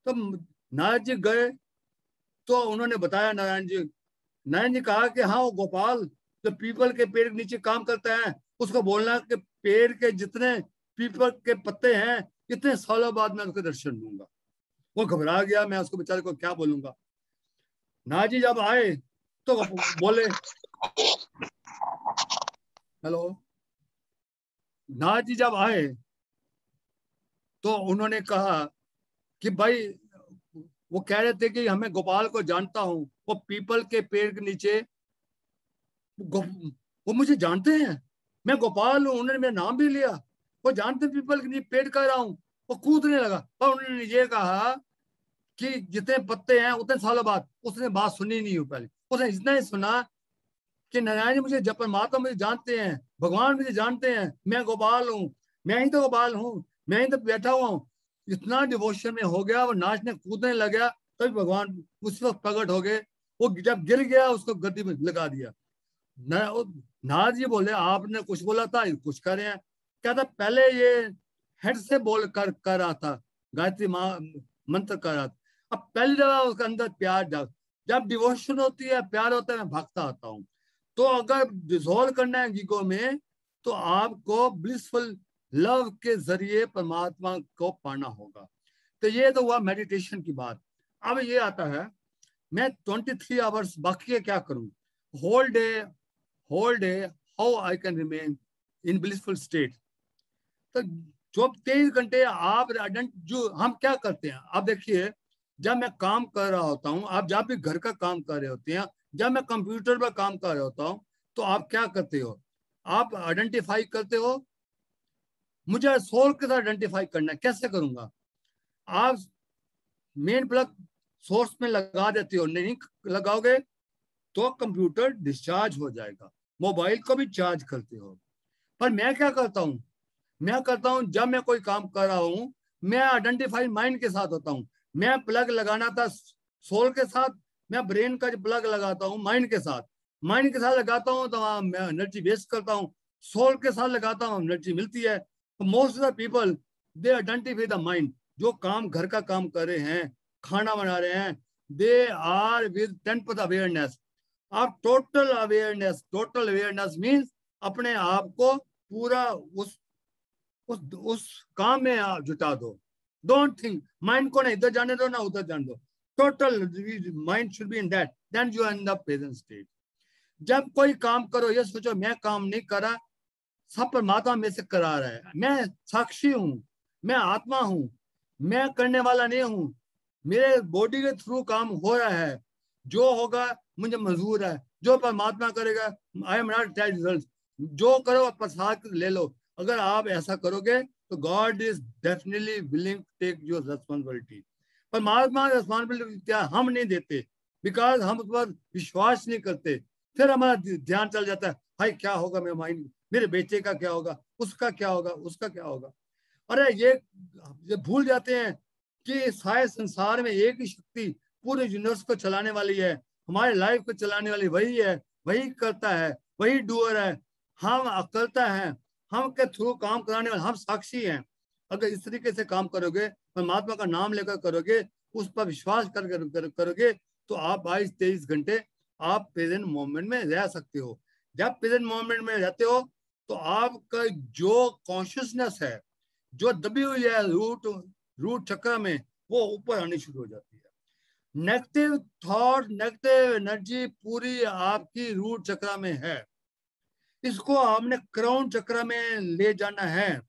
तो नारद जी गए तो उन्होंने बताया, नारायण जी कहा कि हाँ, वो गोपाल जो पीपल के पेड़ के नीचे काम करता है, उसको बोलना कि पेड़ के जितने पीपल के पत्ते हैं, इतने सालों बाद मैं उसके दर्शन दूंगा। वो घबरा गया, मैं उसको बेचारे को क्या बोलूंगा। नारद जी जब आए तो बोले, हेलो, नारद जी जब आए तो उन्होंने कहा कि भाई, वो कह रहे थे कि हमें गोपाल को जानता हूं, वो पीपल के पेड़ के नीचे, वो मुझे जानते हैं, मैं गोपाल हूं, उन्होंने मेरा नाम भी लिया, वो जानते पीपल के नीचे पेड़ कर रहा हूं। वो कूदने लगा, और उन्होंने ये कहा कि जितने पत्ते हैं उतने सालों बाद। उसने बात सुनी नहीं हो पहले, उसने इतना ही सुना कि नारायण मुझे जब परमात्मा मुझे जानते हैं, भगवान मुझे जानते हैं, मैं गोपाल हूँ, मैं ही तो गोपाल हूँ, मैं ही तो बैठा हुआ हूँ। इतना डिवोशन में हो गया, वो नाचने कूदने लगा, तभी भगवान उस वक्त प्रकट हो गए। वो जब गिर गया उसको गद्दी में लगा दिया। नारद जी बोले, आपने कुछ बोला था, कुछ कर रहे हैं। कहता पहले ये हेड से बोल कर रहा था, गायत्री मंत्र कर रहा था, अब पहली दफा उसके अंदर प्यार डाल, जब डिवोशन होती है, प्यार होता है, मैं भागता आता हूँ। तो अगर डिसॉल्व करना है ईगो में, तो आपको ब्लिसफुल लव के जरिए परमात्मा को पाना होगा। तो ये तो हुआ मेडिटेशन की बात। अब ये आता है, मैं 23 आवर्स बाकी के क्या करूं? Whole day how I can remain in blissful state. तो जो 23 घंटे आप जो हम क्या करते हैं, आप देखिए, जब मैं काम कर रहा होता हूँ, आप जब भी घर का काम कर रहे होते हैं, जब मैं कंप्यूटर पर काम कर रहा होता हूँ, तो आप क्या करते हो? आप आइडेंटिफाई करते हो। मुझे सोल के साथ आइडेंटिफाई करना है, कैसे करूंगा? आप मेन प्लग सोर्स में लगा देते हो, नहीं लगाओगे तो कंप्यूटर डिस्चार्ज हो जाएगा। मोबाइल को भी चार्ज करते हो। पर मैं क्या करता हूँ, जब मैं कोई काम कर रहा हूँ, मैं आइडेंटिफाई माइंड के साथ होता हूँ। मैं प्लग लगाना था सोल के साथ, मैं ब्रेन का प्लग लगाता हूँ माइंड के साथ। माइंड के साथ लगाता हूँ तो मैं एनर्जी वेस्ट करता हूँ। सोल के साथ लगाता हूँ, एनर्जी मिलती है। Most of the people they identify the mind. जो काम घर का काम कर रहे हैं, खाना बना रहे हैं, दे आर विद 10% अवेयरनेस। आप टोटल अवेयरनेस मीन्स अपने आप को पूरा उस काम में आप जुटा दो। डोंट थिंक, माइंड को ना इधर जाने दो ना उधर जाने दो। Total mind should be in that, then you are in the present state. जब कोई काम करो, ये सोचो मैं काम नहीं कर रहा, सब परमात्मा में से करा रहा है। मैं साक्षी हूँ, मैं आत्मा हूँ, मैं करने वाला नहीं हूँ। मेरे बॉडी के थ्रू काम हो रहा है। जो होगा मुझे मंजूर है, जो परमात्मा करेगा, I am not tell result. जो करो प्रसाद ले लो। अगर आप ऐसा करोगे तो God is definitely willing to take your responsibility. परमात्मा रिस्पॉन्सिबिलिटी क्या हम नहीं देते, बिकॉज हम उस पर विश्वास नहीं करते। फिर हमारा ध्यान चल जाता है, भाई क्या होगा, मेरे माइंड, मेरे बेटे का क्या होगा, उसका क्या होगा, उसका क्या होगा। अरे ये भूल जाते हैं कि सारे संसार में एक ही शक्ति पूरे यूनिवर्स को चलाने वाली है, हमारे लाइफ को चलाने वाली वही है, वही करता है, वही डूअर है। हम करता है, हम के थ्रू काम कराने वाले, हम साक्षी हैं। अगर इस तरीके से काम करोगे, परमात्मा का नाम लेकर करोगे, उस पर विश्वास करोगे, तो आप 22-23 घंटे आप प्रेजेंट मोमेंट में रह सकते हो। जब प्रेजेंट मोमेंट में रहते हो तो आपका जो कॉन्शियसनेस है, जो दबी हुई है रूट चक्र में, वो ऊपर आनी शुरू हो जाती है। नेगेटिव थॉट, नेगेटिव एनर्जी पूरी आपकी रूट चक्र में है। इसको आपने क्राउन चक्र में ले जाना है।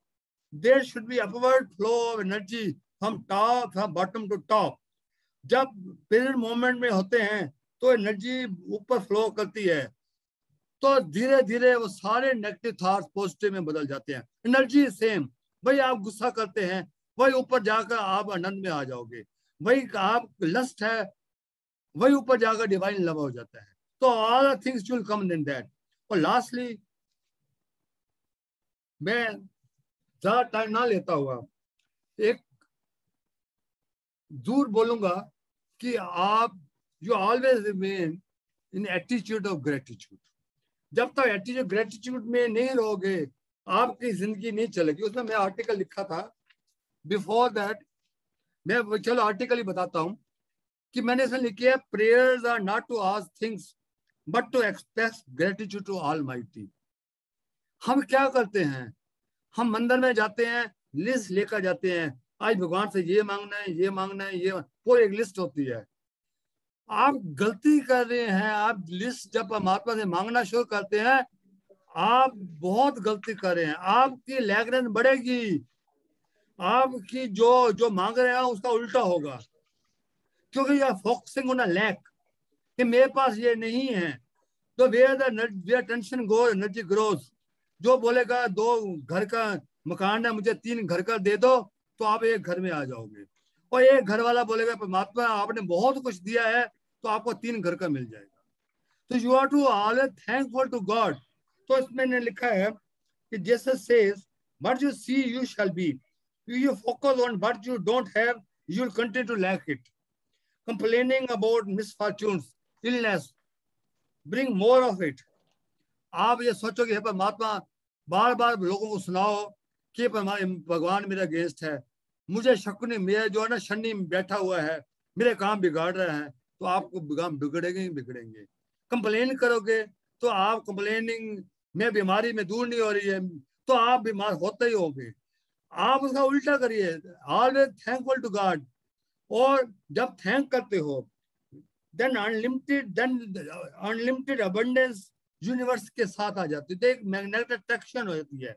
There should be upward flow of energy from bottom to top. जब प्रेजेंट मोमेंट में होते हैं तो एनर्जी ऊपर फ्लो करती है, तो धीरे धीरे वो सारे नेगेटिव थॉट्स पॉजिटिव में बदल जाते हैं। Energy same. वही आप गुस्सा करते हैं, वही ऊपर जाकर आप आनंद में आ जाओगे। वही आप लस्ट है, वही ऊपर जाकर डिवाइन लव हो जाता है। तो all things will come in that. और लास्टली, मैं ज्यादा टाइम ना लेता हुआ एक दूर बोलूंगा कि आप you always remain in attitude of gratitude. जब तक एटीट्यूड ग्रेटिट्यूड में नहीं रहोगे, आपकी जिंदगी नहीं चलेगी। उसमें मैं आर्टिकल लिखा था बिफोर दैट, मैं चलो आर्टिकल ही बताता हूं कि मैंने इसमें लिखी है, prayers are not to ask things but to express gratitude to almighty. हम क्या करते हैं, हम मंदिर में जाते हैं, लिस्ट लेकर जाते हैं, आज भगवान से ये मांगना है, ये मांगना है, ये पूरी एक लिस्ट होती है। आप गलती कर रहे हैं। आप लिस्ट जब परमात्मा से मांगना शुरू करते हैं, आप बहुत गलती कर रहे हैं। आपकी लैगनेस बढ़ेगी, आपकी जो जो मांग रहे हैं उसका उल्टा होगा, क्योंकि यह फोकसिंग ऑन अ लैक कि मेरे पास ये नहीं है। तो where tension go energy growth. जो बोलेगा 2 घर का मकान है, मुझे 3 घर का दे दो, तो आप एक घर में आ जाओगे। और एक घर वाला बोलेगा परमात्मा आपने बहुत कुछ दिया है, तो आपको 3 घर का मिल जाएगा। तो you are to always thankful to God. तो इसमें ने लिखा है कि Jesus says what you see you shall be, you focus on what you don't have, you will continue to lack it. Complaining about misfortunes, illness, bring more of it. आप ये सोचोगे हे परमात्मा, बार बार लोगों को सुनाओ कि भगवान मेरा अगेंस्ट है, मुझे शकुनी, मेरा जो है ना शनि बैठा हुआ है, मेरे काम बिगाड़ रहा है, तो आपको काम बिगड़ेंगे ही बिगड़ेंगे। कंप्लेन करोगे तो आप कंप्लेनिंग में बीमारी में दूर नहीं हो रही है, तो आप बीमार होते ही होंगे। आप उसका उल्टा करिए, ऑलवेज थैंकफुल टू गॉड। और जब थैंक करते हो देन अनलिमिटेड अबंडेंस यूनिवर्स के साथ आ जाती है, तो एक मैग्नेटिक अट्रैक्शन हो जाती है।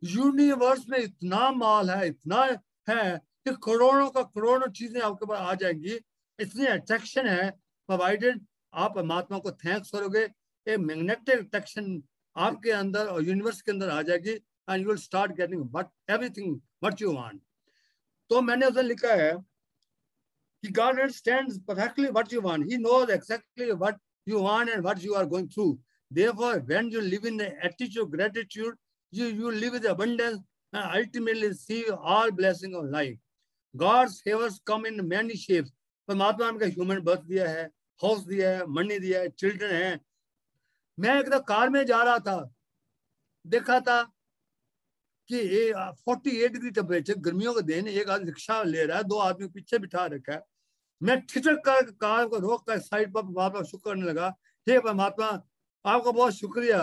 यूनिवर्स में इतना माल है, इतना है कि करोड़ों का करोड़ों चीजें आपके पास आ जाएंगी, इतनी अट्रैक्शन है, प्रोवाइडेड आप परमात्मा को थैंक्स करोगे, एक मैग्नेटिक अट्रैक्शन आपके अंदर और यूनिवर्स के अंदर आ जाएगी, and you will start getting what everything what you want. तो मैंने उसमें लिखा है कि God understands perfectly what you want. He knows exactly what you want and what you are going through. Therefore, when you live in the attitude of gratitude, you live with abundance and ultimately receive all blessing of life. God's favors come in many shapes. परमात्मा ने human birth दिया है, house दिया है, money दिया है, children है। मैं एक कार में जा रहा था, देखा था कि 48 डिग्री टेम्परेचर, गर्मियों का दिन, एक आदमी रिक्शा ले रहा है, दो आदमी पीछे बिठा रखा है। मैं ठिठक कर कार को रोक कर साइड पर परमात्मा शुक्र करने लगा, हे परमात्मा आपका बहुत शुक्रिया।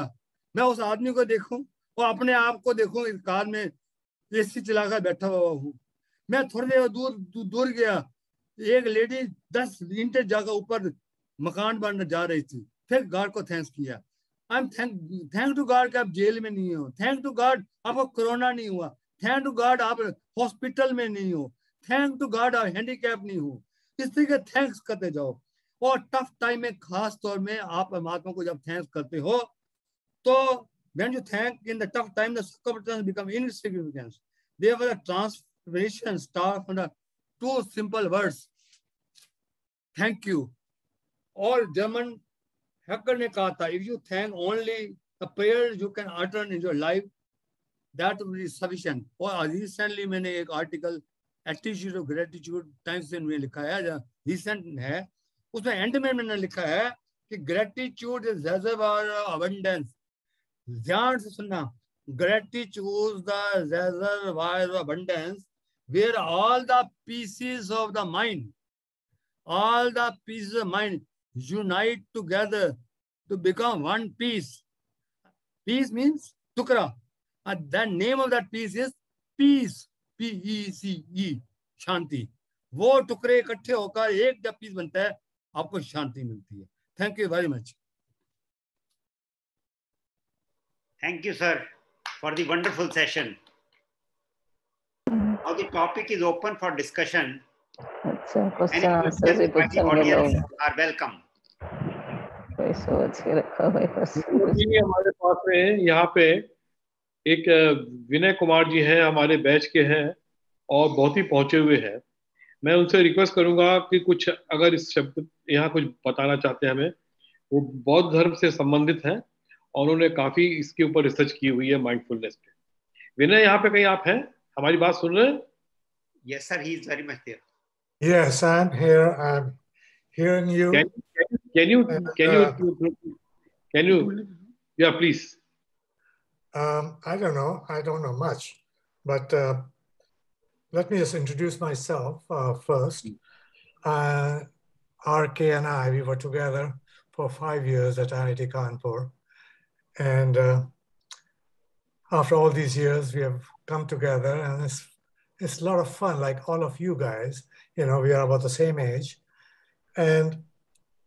मैं उस आदमी को देखूं और अपने आप को देखूं इस कार में एसी चलाकर बैठा हुआ हूँ। मैं थोड़ी देर दूर गया, एक लेडी 10 इंच जाकर ऊपर मकान बनने जा रही थी, फिर गॉड को थैंक्स किया। I am thank to God कि आप जेल में नहीं हो, थैंक टू गॉड आपको कोरोना नहीं हुआ, थैंक टू गॉड आप हॉस्पिटल में नहीं हो, थैंक टू गॉड आप हैंडीकैप नहीं हो। इस तरीके थैंक्स करते जाओ, और टफ टाइम में खास तौर में आप परमात्मा को जब थैंक्स करते हो, तो when you thank in the tough time, the circumstances become insignificant. Therefore, the transformation starts from the two simple words, thank you. और जर्मन हैकर ने कहा था, if you thank only the prayers you can utter in your life, that will be sufficient. और recently मैंने एक article attitude of gratitude times में लिखा है, जो रिसेंट है, उसमें एंड में मैंने लिखा है कि gratitude is reservoir of abundance. ध्यान से सुनना, gratitude the reservoir of abundance where all the pieces of the mind, all the pieces of mind unite together to become one piece. Peace means tukra, and the name of that piece is peace, P-E-C-E, शांति। वो टुकड़े इकट्ठे होकर एक जब piece बनता है, आपको शांति मिलती है। Thank you very much.
Thank you, sir, for the wonderful session. Now the topic is open for discussion.
अच्छा,
Any
क्वेश्चन आंसर
questions
भी
by the
पूछेंगे
audience
लोग,
are welcome.
कोई सोच के रखा हुआ क्वेश्चन।
जी हमारे पास में यहाँ पे एक विनय कुमार जी हैं, हमारे बैच के हैं और बहुत ही पहुंचे हुए हैं। मैं उनसे रिक्वेस्ट करूंगा कि कुछ अगर इस शब्द यहाँ कुछ बताना चाहते हैं हमें। वो बौद्ध धर्म से संबंधित हैं और उन्होंने काफी इसके ऊपर रिसर्च की हुई है, माइंडफुलनेस पे। विनय, यहाँ पे कहीं आप हैं, हमारी बात सुन रहे हैं?
Yes, sir, he is very much there.
Yes, I'm here. I'm hearing you.
Can you, yeah, please.
I don't know. I don't know much, but let me just introduce myself first. RK and I, we were together for 5 years at IIT Kanpur. And after all these years, we have come together, and it's a lot of fun, like all of you guys. You know, we are about the same age. And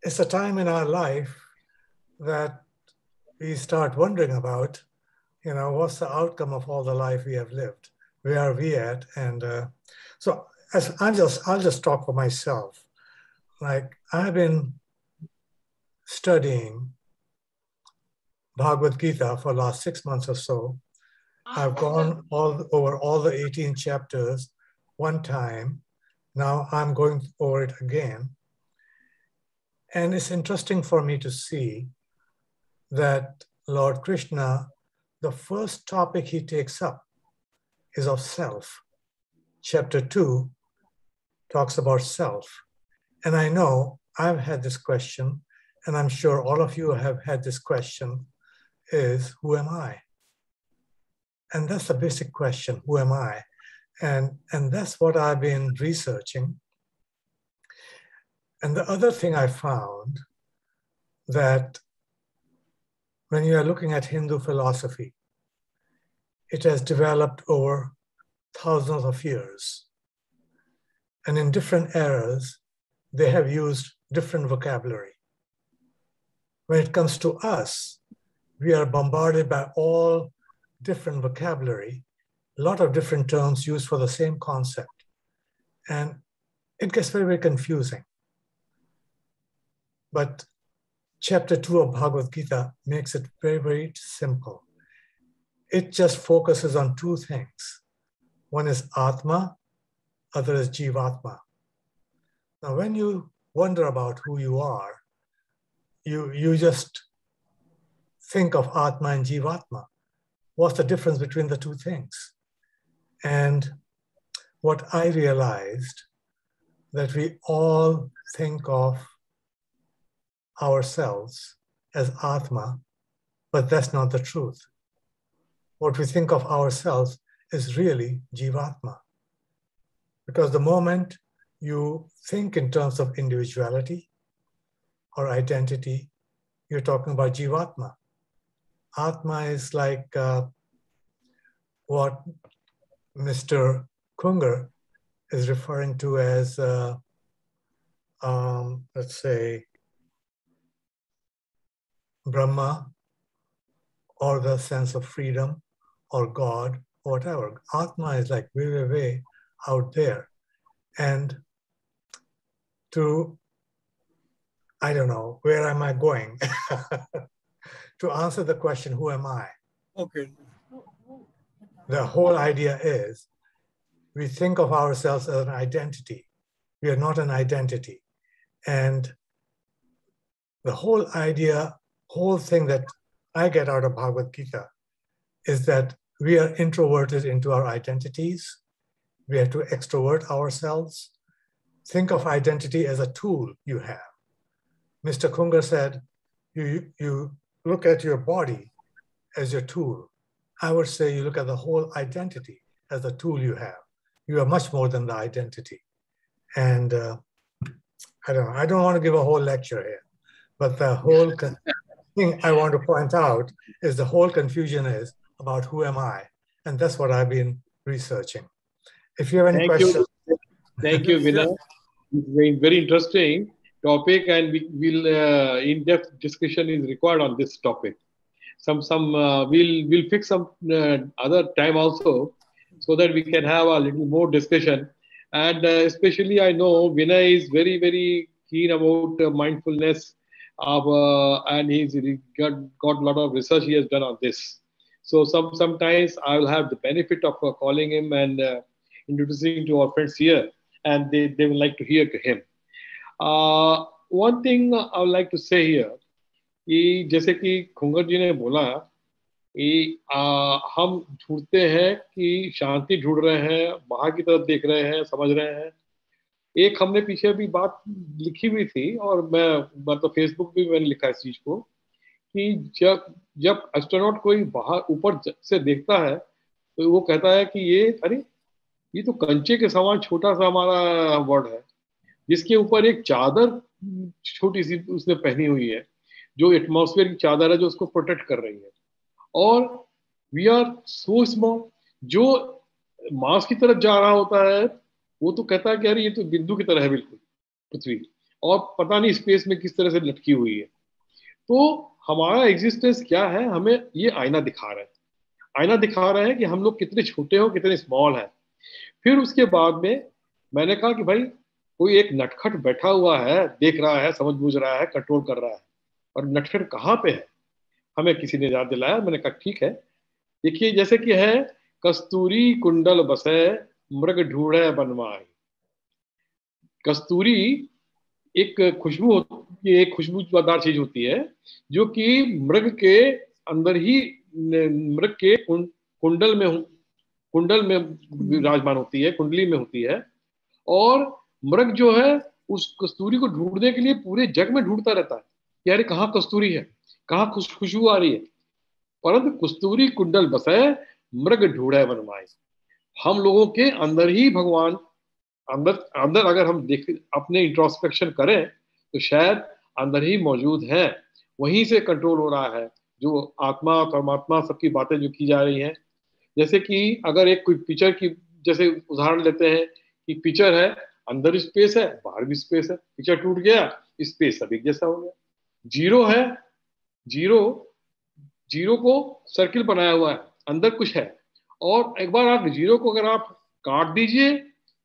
it's a time in our life that we start wondering about, you know, what's the outcome of all the life we have lived? Where are we at? And so I'll just talk for myself. Like, I've been studying Bhagavad Gita for the last 6 months or so. I've gone over all the 18 chapters one time. Now I'm going over it again. And it's interesting for me to see that Lord Krishna, the first topic he takes up is of self. Chapter 2 talks about self. And I know I've had this question, and I'm sure all of you have had this question, is who am I? And that's the basic question, who am I? And that's what I've been researching. And the other thing I found that when you are looking at Hindu philosophy, it has developed over thousands of years. And in different eras, they have used different vocabulary. When it comes to us, we are bombarded by all different vocabulary, a lot of different terms used for the same concept. And it gets very, very confusing. But chapter 2 of Bhagavad Gita makes it very, very simple. It just focuses on two things. One is Atma, other is Jivatma. Now, when you wonder about who you are, you just think of Atma and Jivatma. What's the difference between the two things? And what I realized, that we all think of ourselves as Atma, but that's not the truth. What we think of ourselves is really Jivatma. Because the moment you think in terms of individuality or identity, you're talking about Jivatma. Atma is like what Mr. Khunger is referring to as, let's say, Brahma, or the sense of freedom, or God, or whatever. Atma is like way, way, way out there. And I don't know, where am I going? To answer the question, who am I?
Okay.
The whole idea is we think of ourselves as an identity. We are not an identity. And the whole idea, whole thing that I get out of Bhagavad Gita is that we are introverted into our identities. We have to extrovert ourselves. Think of identity as a tool you have. Mr. Khunger said, you look at your body as your tool. I would say you look at the whole identity as the tool you have. You are much more than the identity. And I don't know, I don't want to give a whole lecture here, but the whole thing I want to point out is the whole confusion is about who am I? And that's what I've been researching. If you have any questions.
Thank you, Vinay. It's very interesting topic, and we'll in-depth discussion is required on this topic. We'll fix some other time also, so that we can have a little more discussion. And especially, I know Vinay is very, very keen about mindfulness, and he's got a lot of research he has done on this. So sometimes I will have the benefit of calling him and introducing to our friends here, and they will like to hear to him. One thing I would like to say here, कि जैसे कि खुंगर जी ने बोला कि हम ढूंढते हैं कि शांति ढूंढ रहे हैं, बाहर की तरफ देख रहे हैं, समझ रहे हैं. एक हमने पीछे भी बात लिखी हुई थी, और मैं मतलब फेसबुक पे मैंने लिखा इस चीज को, कि जब एस्ट्रोनॉट कोई बाहर ऊपर से देखता है तो वो कहता है कि ये तो कंचे के समान छोटा सा हमारा वर्ड है, जिसके ऊपर एक चादर छोटी सी उसने पहनी हुई है, जो एटमॉस्फेयर की चादर है, जो उसको प्रोटेक्ट कर रही है. और वी आर सो स्मॉल. जो मार्स की तरफ जा रहा होता है वो तो कहता है कि अरे ये तो बिंदु की तरह है बिल्कुल पृथ्वी, और पता नहीं स्पेस में किस तरह से लटकी हुई है. तो हमारा एग्जिस्टेंस क्या है, हमें ये आईना दिखा रहा है. आईना दिखा रहा है कि हम लोग कितने छोटे हो, कितने स्मॉल हैं. फिर उसके बाद में मैंने कहा कि भाई कोई एक नटखट बैठा हुआ है, देख रहा है, समझ बूझ रहा है, कंट्रोल कर रहा है, और नटखट कहाँ पे है, हमें किसी ने याद दिलाया. मैंने कहा ठीक है, देखिए जैसे कि है, कस्तूरी कुंडल बसे मृग ढूंढे बनवाई. कस्तूरी एक खुशबू होती है, एक खुशबूदार चीज होती है, जो कि मृग के अंदर ही, मृग के कुंडल में विराजमान होती है, कुंडली में होती है. और मृग जो है उस कस्तूरी को ढूंढने के लिए पूरे जग में ढूंढता रहता है कि यार कहाँ कस्तूरी है, कहाँ खुशबू आ रही है. परंतु कस्तूरी कुंडल बसे मृग ढूंढे बनवाए. हम लोगों के अंदर ही भगवान अंदर अंदर अगर हम देख अपने इंट्रोस्पेक्शन करें तो शायद अंदर ही मौजूद है, वहीं से कंट्रोल हो रहा है। जो आत्मा परमात्मा सबकी बातें जो की जा रही हैं, जैसे कि अगर एक कोई पिक्चर की जैसे उदाहरण लेते हैं कि पिक्चर है, अंदर स्पेस है बाहर भी स्पेस है, पिक्चर टूट गया स्पेस सब एक जैसा हो गया। जीरो है, जीरो जीरो को सर्किल बनाया हुआ है, अंदर कुछ है, और एक बार आप जीरो को अगर आप काट दीजिए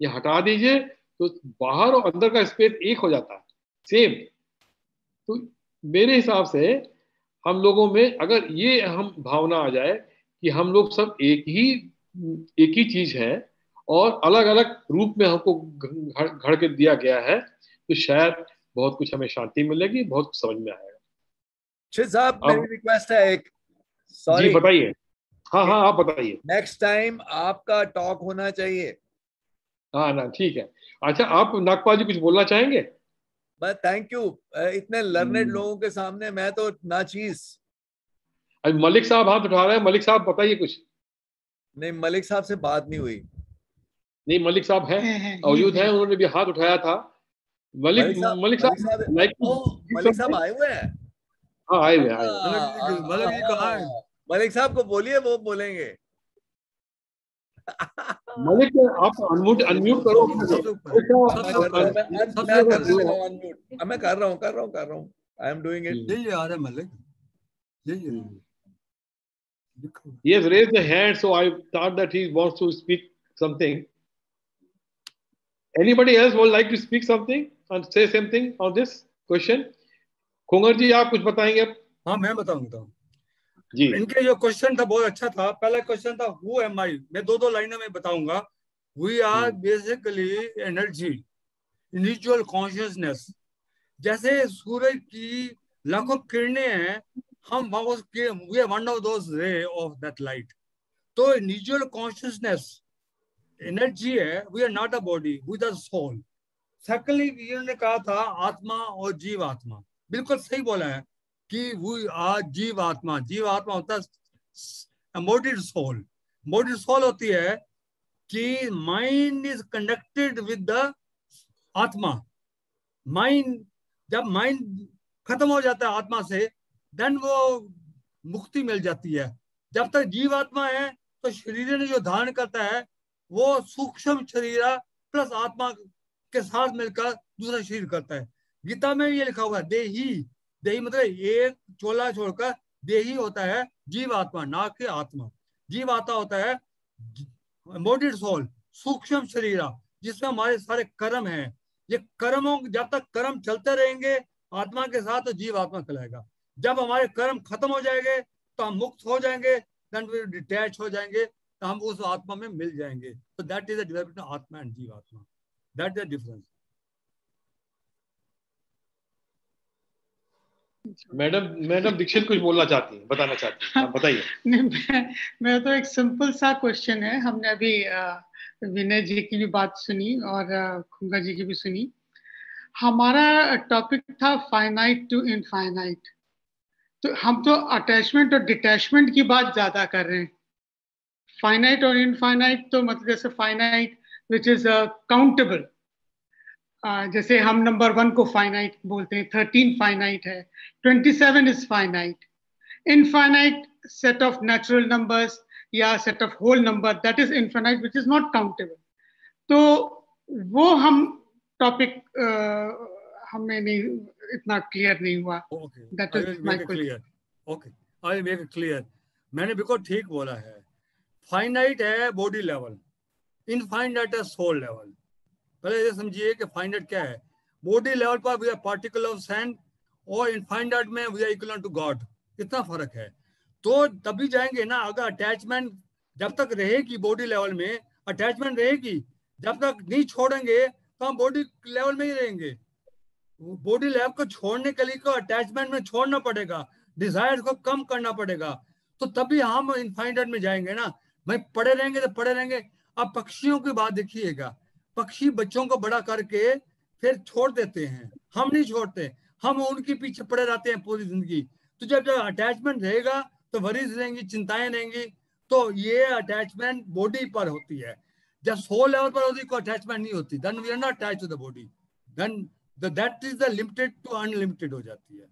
या हटा दीजिए तो बाहर और अंदर का स्पेस एक हो जाता है, सेम। तो मेरे हिसाब से हम लोगों में अगर ये हम भावना आ जाए कि हम लोग सब एक ही चीज है और अलग अलग रूप में हमको घड़ के दिया गया है, तो शायद बहुत कुछ हमें शांति मिलेगी, बहुत कुछ समझ में आएगा।
साहब मेरी
अब
रिक्वेस्ट है एक,
जी
सॉरी,
बताइए। हाँ हाँ आप बताइए।
नेक्स्ट टाइम आपका टॉक होना चाहिए।
हाँ ना ठीक है। अच्छा आप नागपाल जी कुछ बोलना चाहेंगे?
बस थैंक यू, इतने लर्नेड लोगों के सामने मैं तो नाचीज।
अभी मलिक साहब हाथ उठा रहे हैं, मलिक साहब बताइए कुछ।
नहीं, मलिक साहब से बात नहीं हुई।
नहीं मलिक साहब हैं, मौजूद हैं, उन्होंने भी हाथ उठाया था। मलिक मलिक
मलिक
साहब
साहब,
लाइक
ओ मलिक साहब आए हुए हैं।
हाँ आए हुए आए हुए।
मलिक जी कहाँ है?
मलिक साहब को बोलिए, वो बोलेंगे।
मलिक आप अनम्यूट अनम्यूट करो।
सबसे ऊपर
मैं कर रहा हूँ। I am doing it.
यही आ रहा है मलिक, यही
He has raised the hand, so I thought that he wants to speak something. Anybody else would like to speak something and say something on this question? खुंगर जी आप कुछ बताएंगे अब?
हाँ मैं बताऊंगा
जी।
इनके जो क्वेश्चन था बहुत अच्छा था। पहला क्वेश्चन था हु एम आई, मैं दो लाइनों में बताऊंगा। We are basically energy, individual consciousness. जैसे सूरज की लाखों किरणें हैं, हम we are one of those ray of that light. तो इंडिविजुअल कॉन्शियसनेस एनर्जी है, we are not a body, we are soul. Secondly इन्होंने कहा था आत्मा और जीव आत्मा, बिल्कुल सही बोला है कि वी आर जीव आत्मा। जीव आत्मा होता है embodied सोल। embodied सोल होती है कि mind is connected with the आत्मा। माइंड, जब माइंड खत्म हो जाता है आत्मा से, देन वो मुक्ति मिल जाती है। जब तक जीव आत्मा है तो शरीर ने जो धारण करता है वो सूक्ष्म शरीर प्लस आत्मा के साथ मिलकर दूसरा शरीर करता है। गीता में ये लिखा हुआ है देही, देही मतलब एक चोला छोड़कर देही होता है जीव आत्मा, ना कि आत्मा। जीव आत्मा होता है embodied सोल, सूक्ष्म शरीर, जिसमें हमारे सारे कर्म हैं। ये कर्मों, जब तक कर्म चलते रहेंगे आत्मा के साथ तो जीव आत्मा कहलाएगा। जब हमारे कर्म खत्म हो जाएंगे तो हम मुक्त हो जाएंगे, देन वी डिटैच हो जाएंगे, तो हम उस आत्मा में मिल जाएंगे। तो that is the difference between atma and jiva atma, that is the difference.
Madam Dikshit कुछ बोलना चाहती हैं, बताना चाहती हैं, आप बताइए।
नहीं, मैं तो एक सिंपल सा क्वेश्चन है। हमने अभी विनय जी की भी बात सुनी और खुंगा जी की भी सुनी। हमारा टॉपिक था फाइनाइट टू इनफाइनाइट। तो हम तो अटैचमेंट और डिटैचमेंट की बात ज्यादा कर रहे हैं। फाइनाइट और इनफाइनाइट तो मतलब जैसे फाइनाइट विच इज काउंटेबल, जैसे हम नंबर 1 को फाइनाइट बोलते हैं, 13 फाइनाइट है, 27 is finite. Infinite set of natural numbers या set of whole number, that is infinite which is not countable. तो वो हम टॉपिक हमें नहीं इतना क्लियर नहीं हुआ। That is my question.
Okay, I make it clear. मैंने बिल्कुल ठीक बोला है। फाइनाइट है बॉडी लेवल, इनफाइनाइट है सोल लेवल। पहले ये समझिए कि फाइनाइट क्या है। बॉडी लेवल पर we are particle of sand और इनफाइनाइट में we are equal to God. कितना फर्क है। तो तभी जाएंगे ना, अगर अटैचमेंट जब तक रहेगी बॉडी लेवल में, अटैचमेंट रहेगी, जब तक नहीं छोड़ेंगे तो हम बॉडी लेवल में ही रहेंगे। बॉडी लेवल को छोड़ने के लिए को अटैचमेंट में छोड़ना पड़ेगा, डिजायर को कम करना पड़ेगा, तो तभी हम इनफाइनाइट में जाएंगे ना। भाई पड़े रहेंगे तो पड़े रहेंगे। अब पक्षियों की बात देखिएगा, पक्षी बच्चों को बड़ा करके फिर छोड़ देते हैं, हम नहीं छोड़ते, हम उनके पीछे पड़े रहते हैं पूरी जिंदगी। तो जब जब अटैचमेंट रहेगा तो वरीज रहेंगी, चिंताएं रहेंगी। तो ये अटैचमेंट बॉडी पर होती है। जब सोल लेवल पर होती कोई अटैचमेंट नहीं होती, then we are not attached to the body, then that is the limited to unlimited हो जाती है.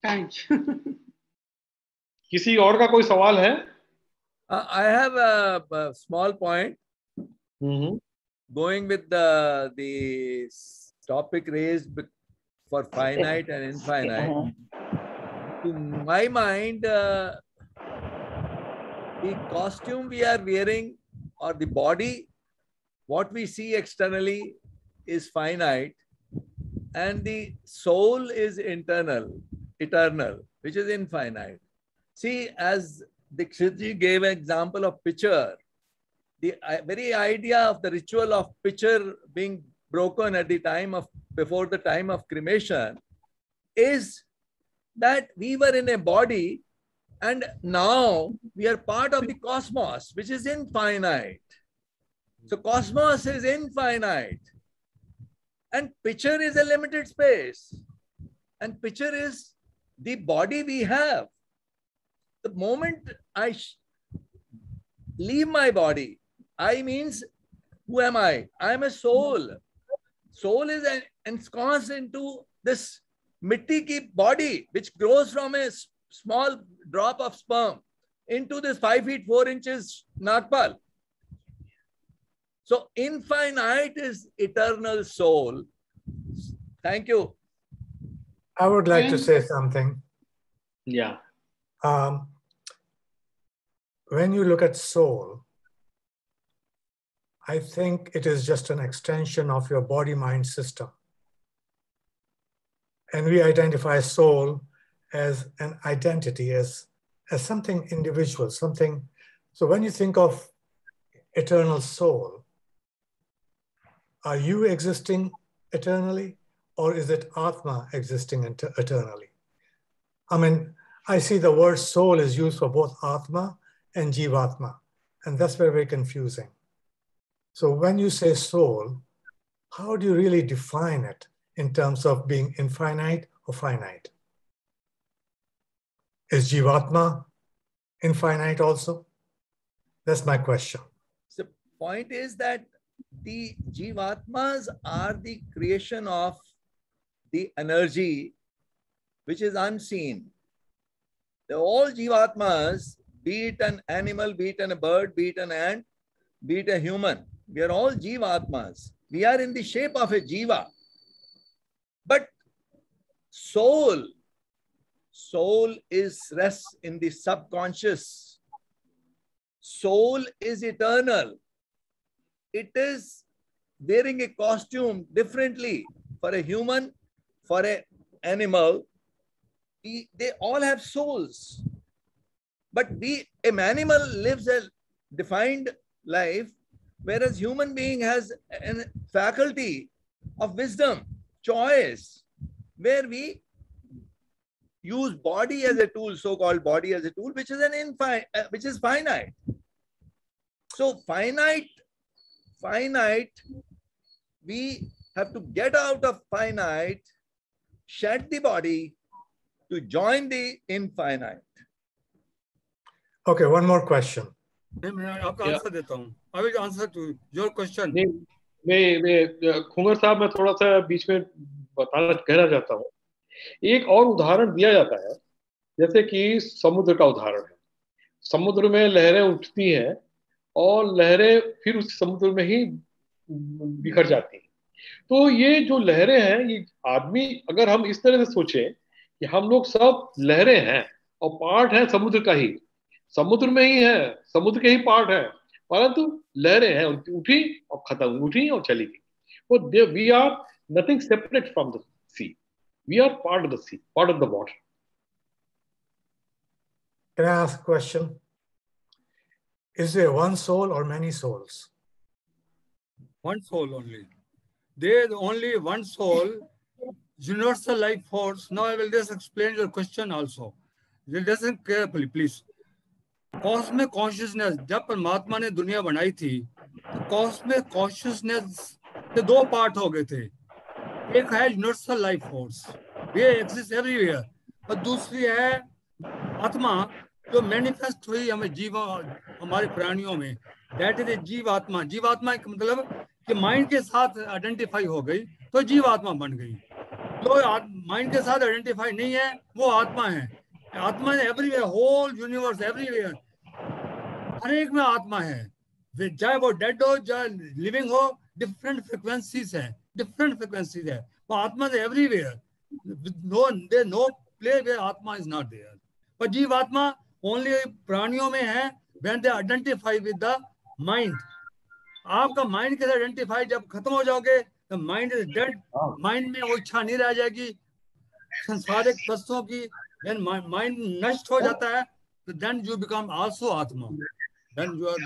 Thank you.
किसी और का कोई सवाल है?
I have a small point going with the topic raised for finite and infinite. To my mind, the costume we are wearing or the body, what we see externally is finite, and the soul is eternal, which is infinite. See, as Dikshitji gave an example of pitcher, the very idea of the ritual of pitcher being broken at the time of, before the time of cremation, is that we were in a body and now we are part of the cosmos, which is infinite. So cosmos is infinite and pitcher is a limited space, and pitcher is the body we have. The moment I leave my body, I means, who am I? I am a soul. Soul is ensconced into this mitti ki body, which grows from a small drop of sperm into this 5 feet 4 inches Nagpal. So infinite is eternal soul. Thank you.
I would like to say something.
Yeah.
When you look at soul, I think it is just an extension of your body-mind system. And we identify soul as an identity, as something individual, something. So when you think of eternal soul, are you existing eternally, or is it Atma existing eternally? I mean, I see the word soul is used for both Atma and Jivatma, and that's very confusing. So when you say soul, how do you really define it in terms of being infinite or finite? Is Jivatma infinite also? That's my question.
The point is that the Jivatmas are the creation of the energy which is unseen. All Jivatmas, be it an animal, be it a bird, be it an ant, be it a human, we are all Jivatmas. We are in the shape of a Jiva. But soul is rests in the subconscious. Soul is eternal. It is wearing a costume differently for a human, for an animal. They all have souls. But an animal lives a defined life, whereas human being has a faculty of wisdom, choice, where we use body as a tool, so-called body as a tool, which is which is finite. So finite, we have to get out of finite, shed the body to join the infinite.
Okay, one more question.
मैं आपका answer देता हूँ. I will answer to your question.
मैं खुंगर साहब, मैं थोड़ा सा बीच में कहना चाहता हूँ. एक और उदाहरण दिया जाता है, जैसे कि समुद्र का उदाहरण है. समुद्र में लहरें उठती हैं और लहरें फिर उस समुद्र में ही बिखर जाती हैं. तो ये जो लहरें हैं, ये आदमी, अगर हम इस तरह से सोचें कि हम लोग सब लहरें हैं और पार्ट है समुद्र का ही, समुद्र में ही है, समुद्र के ही पार्ट है, परंतु लहरें हैं, उठी और खत्म, उठी और चली गई. तो we are nothing separate from the sea. We are part of the sea, part of the water.
Can I ask a question? Is there one soul or many souls?
One soul only. There is only one soul, universal life force. Now I will just explain your question also. Listen carefully, please. Cosmic consciousness, जब परमात्मा ने दुनिया बनाई थी, तो cosmic consciousness के दो part हो गए थे. एक है यूनिवर्सल लाइफ फोर्स, वे एग्जिस्ट एवरीवेयर, और दूसरी है आत्मा जो मैनिफेस्ट हुई हमें जीवन हमारे प्राणियों में, दैट इज ए जीवात्मा। जीवात्मा का मतलब कि माइंड के साथ आइडेंटिफाई हो गई तो जीवात्मा बन गई। जो माइंड के साथ आइडेंटिफाई नहीं है वो आत्मा है। आत्मा एवरीवेयर, होल यूनिवर्स एवरीवेयर, हर एक में आत्मा है, चाहे वो डेड हो चाहे लिविंग हो, डिफरेंट फ्रिक्वेंसीज है, डिफरेंट फ्रिक्वेंसीज है। वो atma is everywhere, no place where atma is not there. पर जीवात्मा ओनली प्राणियों में है when they identify with the mind. आपका माइंड के साथ आइडेंटिफाई जब खत्म हो जाओगे तो माइंड इज डेड। माइंड में वो इच्छा नहीं रह जाएगी संसारिक वस्तुओं की। देन माइंड नष्ट हो जाता है, तो देन यू बिकम आल्सो आत्मा, देन यू आर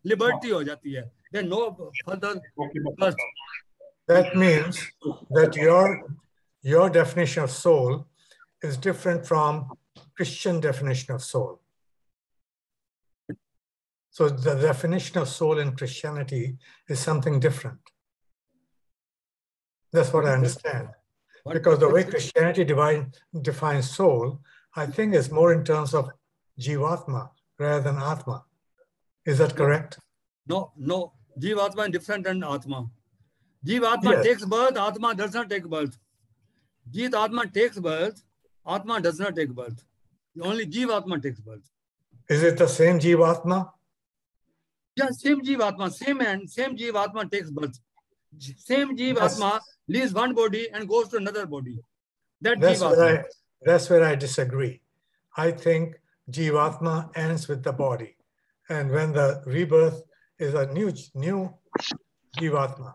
लिबर्टी हो जाती है, देन नो फर्दर कष्ट।
That means that your definition of soul is different from Christian definition of soul. So the definition of soul in Christianity is something different. That's what I understand. Because the way Christianity defines soul, I think is more in terms of Jivatma rather than Atma. Is that correct?
No. Jivatma is different than Atma. Jivatma
Yes.
takes birth, Atma does not take birth. Jivatma takes birth, Atma does not take birth. Only Jivatma takes birth.
Is it the same Jivatma?
Yeah, same Jivatma, same Jivatma takes birth. Same Jivatma leaves one body and goes to another body.
That's where I disagree. I think Jivatma ends with the body. And when the rebirth is a new Jivatma.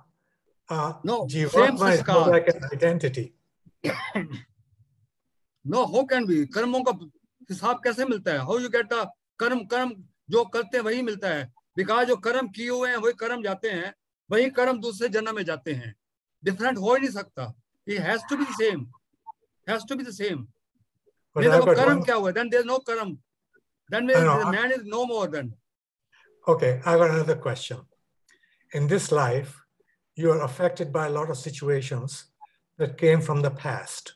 No,
Jivatma is more like an identity.
No, how can be? कर्मों का हिसाब कैसे मिलता है? How you get the कर्म जो करते हैं वही मिलता है। बिकॉज जो कर्म किए हुए हैं वही कर्म जाते हैं, वही कर्म दूसरे जन्म में जाते हैं। डिफरेंट हो ही नहीं सकता। It has to be the same. Has to be the same. नहीं तो कर्म क्या हुआ? Then there is no कर्म. Then the man is no more then.
Okay, I have another question. In this life, you are affected by a lot of situations that came from the past.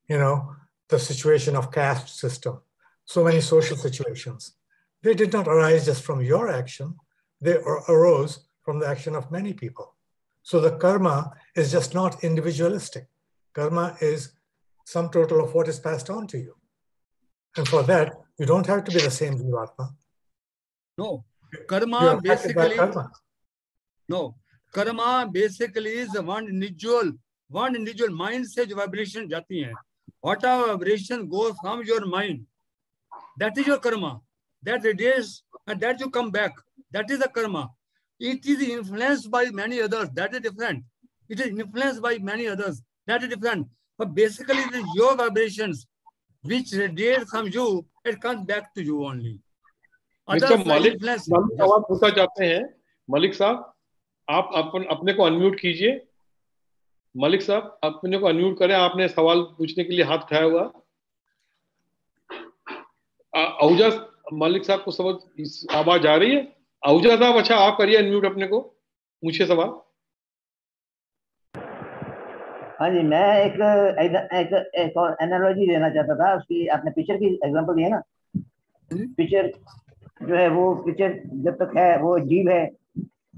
You know, the situation of caste system, so many social situations. They did not arise just from your action. They arose from the action of many people. So the karma is just not individualistic. Karma is sum total of what is passed on to you. And for that, you don't have to be the same Jivatma.
No. Karma basically... No. Karma basically is one individual mind से जो vibration जाती हैं. Whatever vibration goes from your mind, that is your karma. That radiates and that you come back. That is the karma. It is influenced by many others. That is different. It is influenced by many others. That is different. But basically, it is your vibrations which radiate from you. It comes back to you only.
Mister Malik सवाल पूछना चाहते हैं। मलिक साहब, आप अपने को unmute कीजिए। मलिक साहब, अपने को अनम्यूट करें। आपने सवाल पूछने के लिए हाथ उठाया हुआ। आहूजा मलिक साहब को समझ आवाज आ रही है? आहूजा साहब, अच्छा आप करिए अनम्यूट अपने को, पूछिए सवाल।
हाँ जी, मैं एक और एनालॉजी देना चाहता था। उसकी आपने पिक्चर की एग्जांपल दी है ना, पिक्चर जो है वो पिक्चर जब तक है वो जीव है,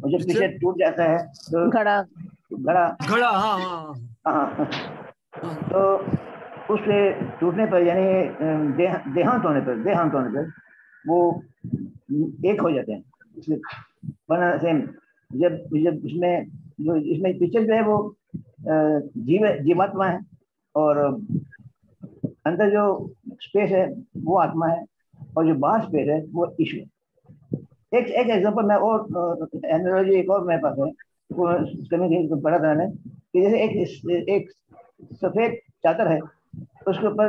और जब पिक्चर टूट जाता है तो घड़ा हाँ, तो उसके टूटने पर यानी देहांत होने पर वो एक हो जाते हैं। बना सेम जब इसमें पिक्चर जो है वो जीवात्मा है, और अंदर जो स्पेस है वो आत्मा है, और जो बाहर स्पेस है वो ईश्वर। एक एग्जांपल मैं और एनालॉजी एक और मेरे पास है, वो कभी पढ़ा था मैंने कि जैसे एक सफेद चादर है, उसके ऊपर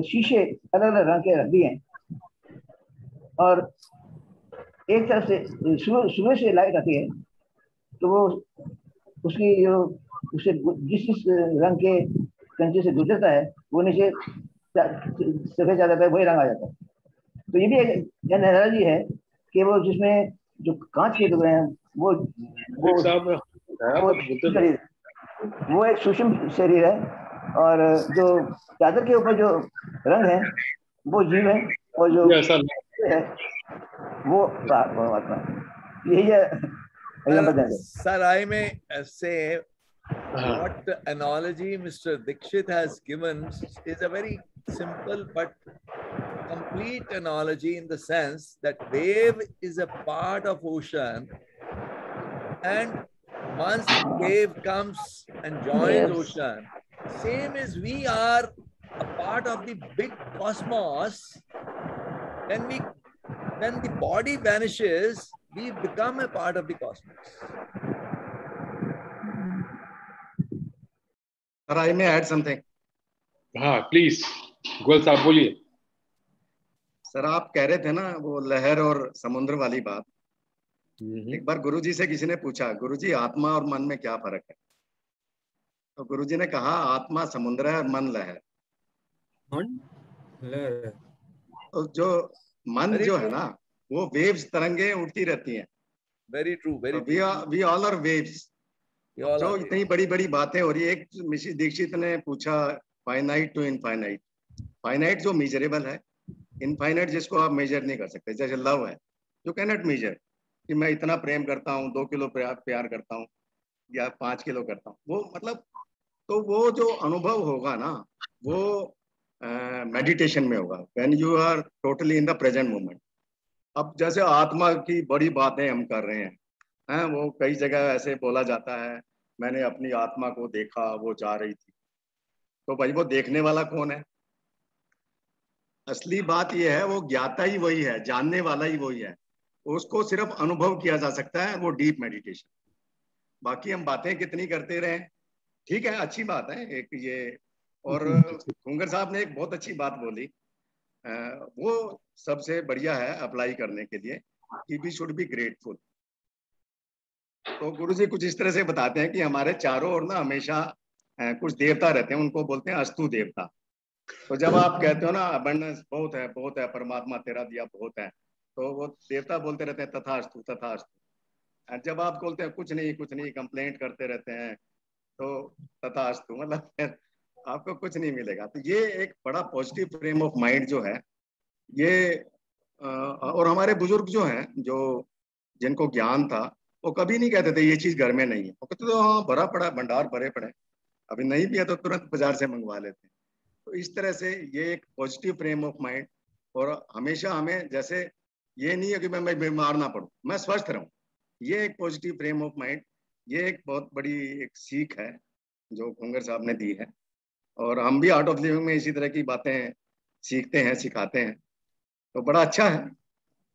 शीशे अलग अलग रंग के रख दिए हैं, और एक तरफ से सुबह से लाइट आती है तो वो उसकी जो उसे जिस रंग के कंचे से गुजरता है वो नीचे सफेद चादर पर वही रंग आ जाता है। तो ये भी एक एनालॉजी है कि वो जिसमें जो कांच के टुकड़े हैं वो एक सूक्ष्म शरीर है, और जो चादर के ऊपर जो रंग है वो जीव है, और जो वो परमात्मा यही है एग्जांपल देंगे।
Sir, I may say what analogy Mr. Dikshit has given is a very simple but complete analogy in the sense that wave is a part of ocean, and once wave comes and joins
Yes.
ocean, same as we are a part of the big cosmos. When the body vanishes, we become a part of the cosmos.
Sir, I may add something.
हाँ please Goyal साहब बोलिए।
Sir आप कह रहे थे ना वो लहर और समुद्र वाली बात। एक बार गुरुजी से किसी ने पूछा, गुरुजी आत्मा और मन में क्या फर्क है? तो गुरुजी ने कहा आत्मा समुद्र है और मन लहर। तो जो मन जो है ना वो वेव्स तरंगे उठती रहती हैं।
Very true, very
we all are waves. जो इतनी बड़ी बड़ी बातें हो रही है, एक मिस्टर दीक्षित ने पूछा फाइनाइट टू इनफाइनाइट। फाइनाइट जो मेजरेबल है, इनफाइनाइट जिसको आप मेजर नहीं कर सकते, जैसे लव है यू कैन नॉट मेजर कि मैं इतना प्रेम करता हूँ, 2 किलो प्यार करता हूँ या 5 किलो करता हूँ, वो मतलब तो वो जो अनुभव होगा ना वो मेडिटेशन में होगा, when you are totally in the present moment. अब जैसे आत्मा की बड़ी बातें हम कर रहे हैं, वो कई जगह ऐसे बोला जाता है मैंने अपनी आत्मा को देखा वो जा रही थी। तो भाई वो देखने वाला कौन है? असली बात यह है वो ज्ञाता ही वही है, जानने वाला ही वही है, उसको सिर्फ अनुभव किया जा सकता है, वो डीप मेडिटेशन। बाकी हम बातें कितनी करते रहे, ठीक है अच्छी बात है एक ये। और खुंगर साहब ने एक बहुत अच्छी बात बोली, वो सबसे बढ़िया है अप्लाई करने के लिए कि वी शुड बी ग्रेटफुल। तो गुरुजी कुछ इस तरह से बताते हैं कि हमारे चारों ओर ना हमेशा कुछ देवता रहते हैं, उनको बोलते हैं अस्तु देवता। तो जब आप कहते हो ना अबंडेंस बहुत है परमात्मा तेरा दिया बहुत है, तो वो देवता बोलते रहते हैं तथास्तु तथास्तु। जब आप बोलते हैं कुछ नहीं कंप्लेंट करते रहते हैं, तो तथास्तु मतलब आपको कुछ नहीं मिलेगा। तो ये एक बड़ा पॉजिटिव फ्रेम ऑफ माइंड जो है ये, और हमारे बुजुर्ग जो हैं जो जिनको ज्ञान था वो कभी नहीं कहते थे ये चीज घर में नहीं है, वो कहते थे हाँ भरा पड़ा भंडार भरे पड़े, अभी नहीं भी है तो तुरंत बाजार से मंगवा लेते हैं। तो इस तरह से ये एक पॉजिटिव फ्रेम ऑफ माइंड, और हमेशा हमें जैसे ये नहीं है कि मैं बीमार ना पड़ूं, मैं स्वस्थ रहूं, ये एक पॉजिटिव फ्रेम ऑफ माइंड, ये एक बहुत बड़ी एक सीख है जो खुंगर साहब ने दी है। और हम भी आर्ट ऑफ लिविंग में इसी तरह की बातें सीखते हैं सिखाते हैं, तो बड़ा अच्छा है।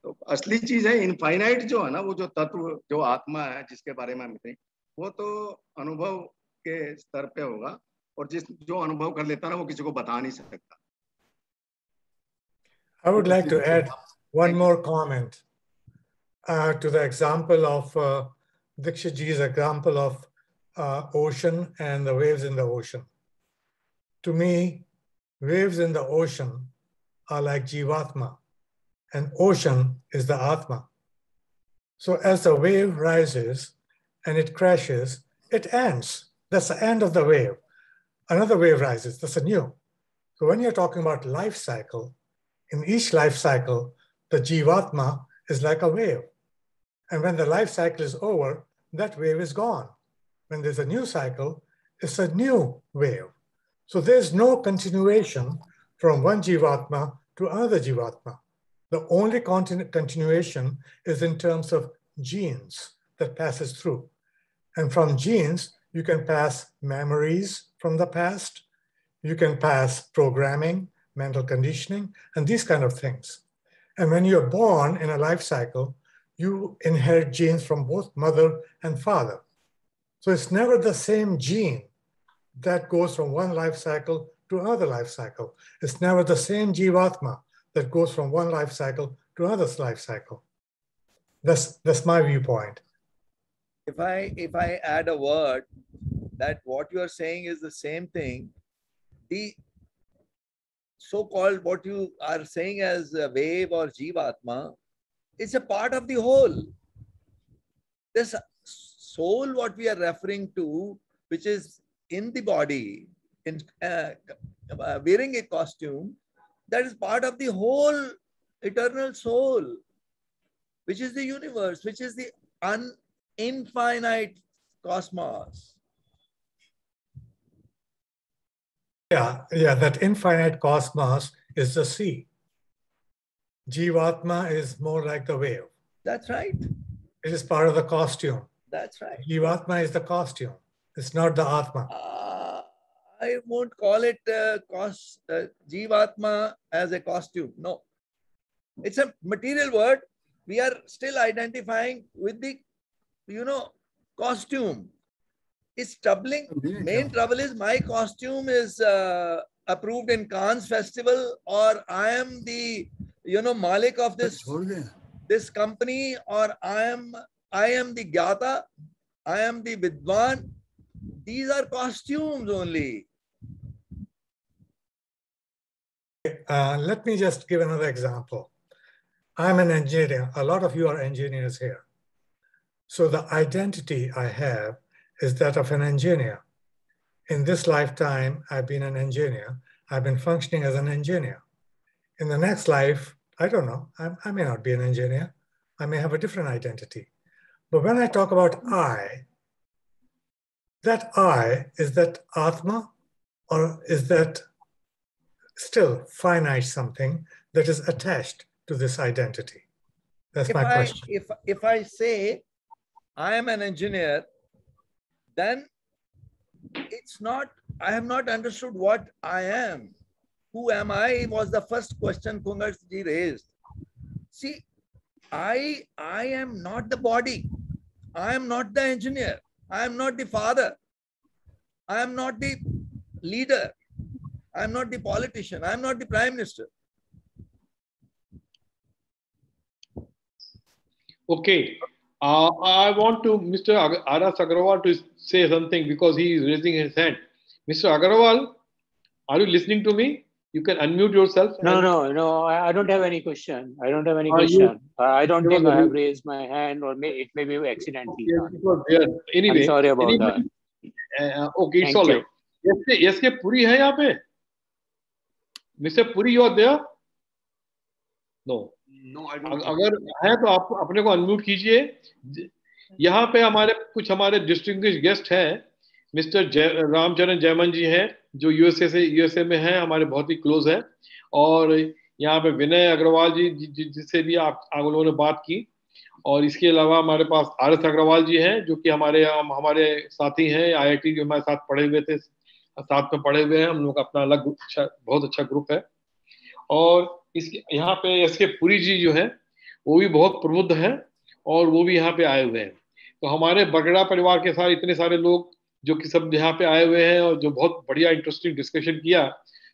तो असली चीज है इनफाइनाइट जो है ना, वो जो तत्व जो आत्मा है जिसके बारे में हम बताएं, वो तो अनुभव के स्तर पे होगा, और जो अनुभव कर लेता है ना वो किसी को बता नहीं सकता।
I would like to add one more comment to the example of Dikshit ji's example of ocean and the waves in the ocean. To me, waves in the ocean are like Jivatma, and ocean is the Atma. So as the wave rises and it crashes, it ends. That's the end of the wave. Another wave rises, that's a new. So when you're talking about life cycle, in each life cycle, the Jivatma is like a wave. And when the life cycle is over, that wave is gone. When there's a new cycle, it's a new wave. So there's no continuation from one Jivatma to another Jivatma. The only continuation is in terms of genes that passes through. And from genes, you can pass memories from the past, you can pass programming, mental conditioning, and these kind of things. And when you're born in a life cycle, you inherit genes from both mother and father. So it's never the same gene that goes from one life cycle to another life cycle. It's never the same Jivatma that goes from one life cycle to another life cycle. That's my viewpoint.
If I add a word, that what you are saying is the same thing. The so-called what you are saying as a wave or Jivatma is a part of the whole. This soul, what we are referring to, which is in the body, in wearing a costume, that is part of the whole eternal soul, which is the universe, which is the infinite cosmos.
Yeah, that infinite cosmos is the sea. Jivatma is more like the wave.
That's right.
It is part of the costume.
That's right.
Jivatma is the costume. It's not the Atma.
I won't call it Jivatma as a costume. No. It's a material word. We are still identifying with the, costume. It's troubling. Main trouble is my costume is approved in Cannes Festival, or I am the, Malik of this company, or I am the Gyata, I am the Vidwan. These are costumes only.
Let me just give another example. I'm an engineer. A lot of you are engineers here. So the identity I have is that of an engineer. In this lifetime, I've been an engineer. I've been functioning as an engineer. In the next life, I don't know. I may not be an engineer. I may have a different identity. But when I talk about I, that I, is that Atma, or is that still finite something that is attached to this identity? That's my question.
If I say I am an engineer, then it's not, I have not understood what I am. Who am I was the first question Khunger ji raised. See, I am not the body. I am not the engineer. I am not the father. I am not the leader. I am not the politician. I am not the prime minister.
Okay. I want to Mr. Aras Agrawal to say something because he is raising his hand. Mr. Agrawal, are you listening to me? You can unmute yourself.
No. I don't have any question. I don't think I have raised my hand, or it may be accidentally.
It was there. Anyway,
I'm sorry about that.
Okay, it's all right. Yes, Puri hai yahan pe? Mr. Puri, you are there? No.
I don't.
अगर है तो आप अपने को unmute कीजिए. यहाँ पे हमारे डिस्टिंग्विश्ड गेस्ट हैं. मिस्टर रामचरण जयमन जी हैं जो यूएसए में हैं, हमारे बहुत ही क्लोज हैं. और यहाँ पे विनय अग्रवाल जी जिससे भी आप लोगों ने बात की. और इसके अलावा हमारे पास आरएस अग्रवाल जी हैं जो कि हमारे साथी हैं, आईआईटी के हमारे साथ पढ़े हुए थे, साथ में पढ़े हुए हैं. हम लोग का अपना अलग बहुत अच्छा ग्रुप है. और यहाँ पे एसके पुरी जी जो है वो भी बहुत प्रबुद्ध हैं और वो भी यहाँ पे आए हुए हैं. तो हमारे बरगड़ा परिवार के साथ इतने सारे लोग जो कि सब यहाँ पे आए हुए हैं और जो बहुत बढ़िया इंटरेस्टिंग डिस्कशन किया,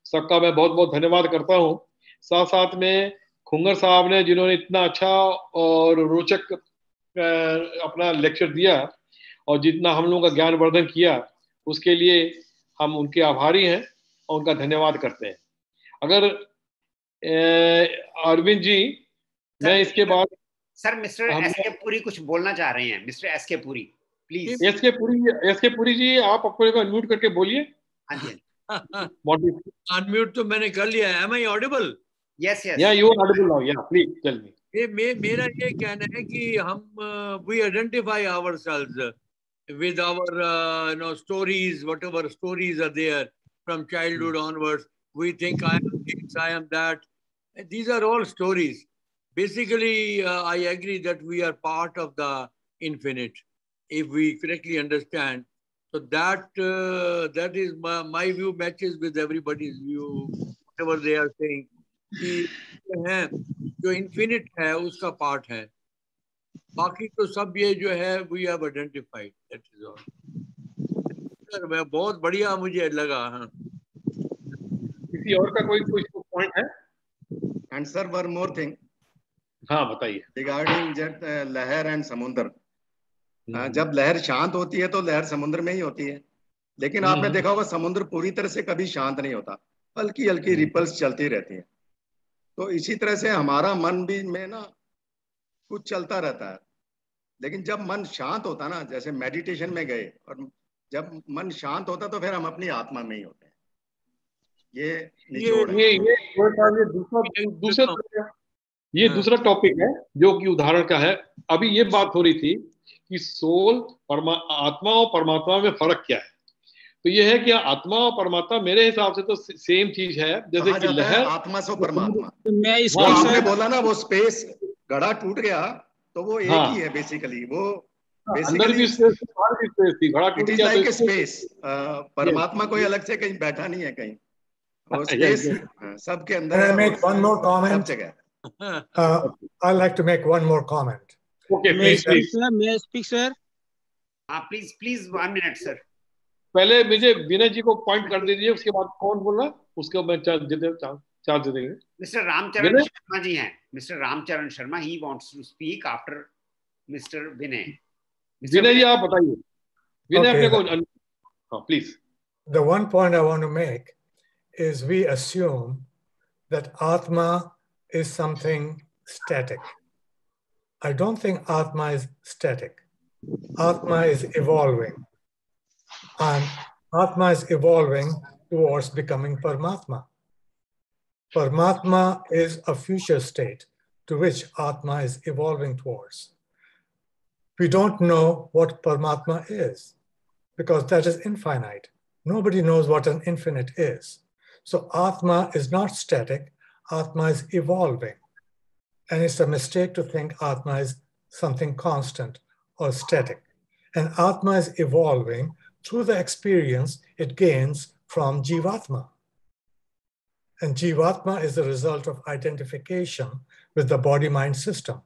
सबका मैं बहुत बहुत धन्यवाद करता हूँ. साथ साथ में खुंगर साहब ने जिन्होंने इतना अच्छा और रोचक अपना लेक्चर दिया और जितना हम लोगों का ज्ञानवर्धन किया, उसके लिए हम उनके आभारी हैं और उनका धन्यवाद करते हैं. अगर अरविंद जी, मैं इसके बाद
सर मिस्टर एसके पुरी कुछ बोलना चाह रहे हैं. Mister SK Puri, please.
SK Puri ji, आप अपने को अनम्यूट करके बोलिए.
हाँ जी.
अनम्यूट तो मैंने कर लिया है. Am I audible?
Yes.
Yeah, you are audible now. Yeah, please tell me.
मेरा ये कहना है कि हम we identify ourselves with our stories, whatever stories are there from childhood onwards. We think I am this, I am that. These are all stories. Basically, I agree that we are part of the infinite, if we correctly understand. So that is my view matches with everybody's view, whatever they are saying. कि जो infinite है उसका part है. बाकी तो सब ये जो है we have identified. That is all. बहुत बढ़िया मुझे लगा. हाँ.
किसी और का कोई पॉइंट है?
And sir one more thing.
हाँ बताइए.
रिगार्डिंग लहर एंड समुद्र. जब लहर शांत होती है तो लहर समुद्र में ही होती है, लेकिन आपने देखा होगा समुद्र पूरी तरह से कभी शांत नहीं होता, हल्की हल्की रिपल्स चलती रहती है. तो इसी तरह से हमारा मन भी में ना कुछ चलता रहता है, लेकिन जब मन शांत होता ना, जैसे मेडिटेशन में गए और जब मन शांत होता तो फिर हम अपनी आत्मा में ही होते हैं. ये निचोड़ है.
ये दूसरा ये दूसरा टॉपिक है जो कि उदाहरण का है। अभी ये बात हो रही थी कि सोल आत्मा और परमात्मा में फर्क क्या है। तो ये है कि आत्मा और परमात्मा मेरे हिसाब से तो सेम चीज है, जैसे कि लहर
आत्मा सो परमात्मा।
मैं
वो आपने बोला ना, वो स्पेस घड़ा टूट गया तो वो एक ही है बेसिकली। वो
अंदर भी स्पेस थी, बाहर भी स्पेस थी, घड़ा टूट
इट इज
गया
लाइक
तो
ए स्पेस। परमात्मा कोई अलग से कहीं बैठा नहीं है कहीं, वो स्पेस सबके अंदर
Can I
है।
make one more comment?
सब जगह।
I'd like to make one more comment.
Okay, please, please.
May I speak, sir?
Please 1 minute, sir.
पहले मुझे विनय जी को पॉइंट कर दीजिए, उसके बाद कौन बोल रहा है उसको मैं चार्ज दे देंगे।
मिस्टर रामचरण शर्मा जी हैं, mister Ramcharan Sharma, he wants to speak after Mr. Vinay.
Vinay ji आप बताइए, विनय अपने को, हाँ please.
The one point I want to make is we assume that Atma is something static. I don't think Atma is static. Atma is evolving. And Atma is evolving towards becoming Paramatma. Paramatma is a future state to which Atma is evolving towards. We don't know what Paramatma is because that is infinite. Nobody knows what an infinite is. So Atma is not static, Atma is evolving. And it's a mistake to think Atma is something constant or static. And Atma is evolving through the experience it gains from Jivatma. And Jivatma is the result of identification with the body-mind system.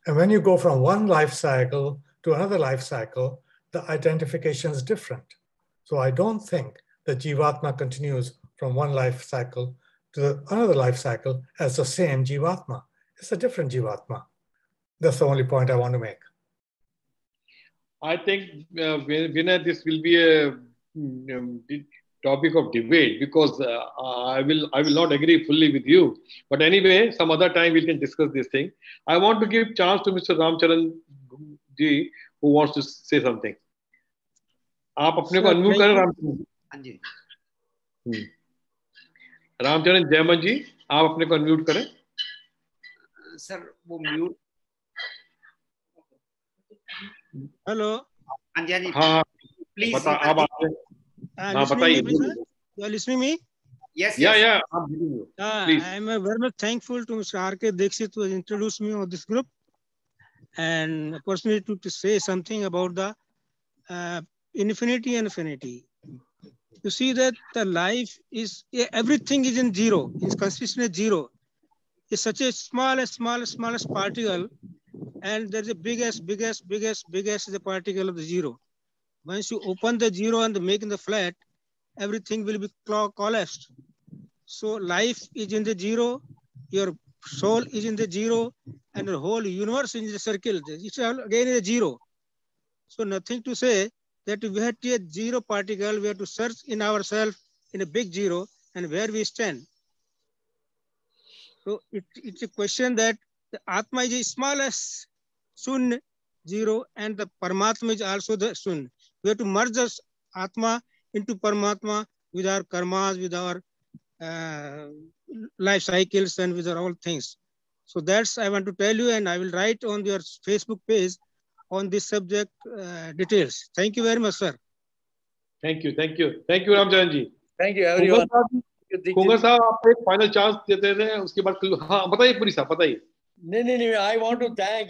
And when you go from one life cycle to another life cycle, the identification is different. So I don't think that Jivatma continues from one life cycle to another life cycle as the same Jivatma. It's a different Jivatma. That's the only point I want to make.
I think, Vinay, this will be a topic of debate because I will not agree fully with you. But anyway, some other time we can discuss this thing. I want to give chance to Mr. Ramcharan ji who wants to say something. आप अपने को unmute करें रामचरण।
हाँ जी।
रामचरण जयमन जी आप अपने को unmute करें।
Sir वो म्यूट।
हेलो।
हाँ जी हाँ जी।
हाँ
प्लीज
बता आप हाँ बताइए।
You are listening me?
Yes,
yeah,
yes.
yeah, I'm hearing you. Please.
I am very much thankful to Mr. R.K. Dixit to introduce me on this group and opportunity to say something about the infinity and finity. You see that the life is, everything is in zero, is consistent at zero. It's such a smallest particle, and there's the biggest is the particle of the zero. Once you open the zero and make the flat, everything will be collapsed. So life is in the zero, your soul is in the zero, and the whole universe is in the circle. It's all again a zero. So nothing to say that we have to a zero particle, we have to search in ourselves in a big zero and where we stand. So it's a question that the Atma is the smallest Sun zero and the Paramatma is also the Sun. We have to merge the Atma into Paramatma with our karmas, with our life cycles and with our all things. So that's I want to tell you, and I will write on your Facebook page on this subject details. Thank you very much, sir.
Thank you, Ramcharan ji.
Thank you, everyone.
खुंगर साहब आप एक final chance देते थे, उसके बाद हाँ बताइए पूरी साहब बताइए।
नहीं, I want to thank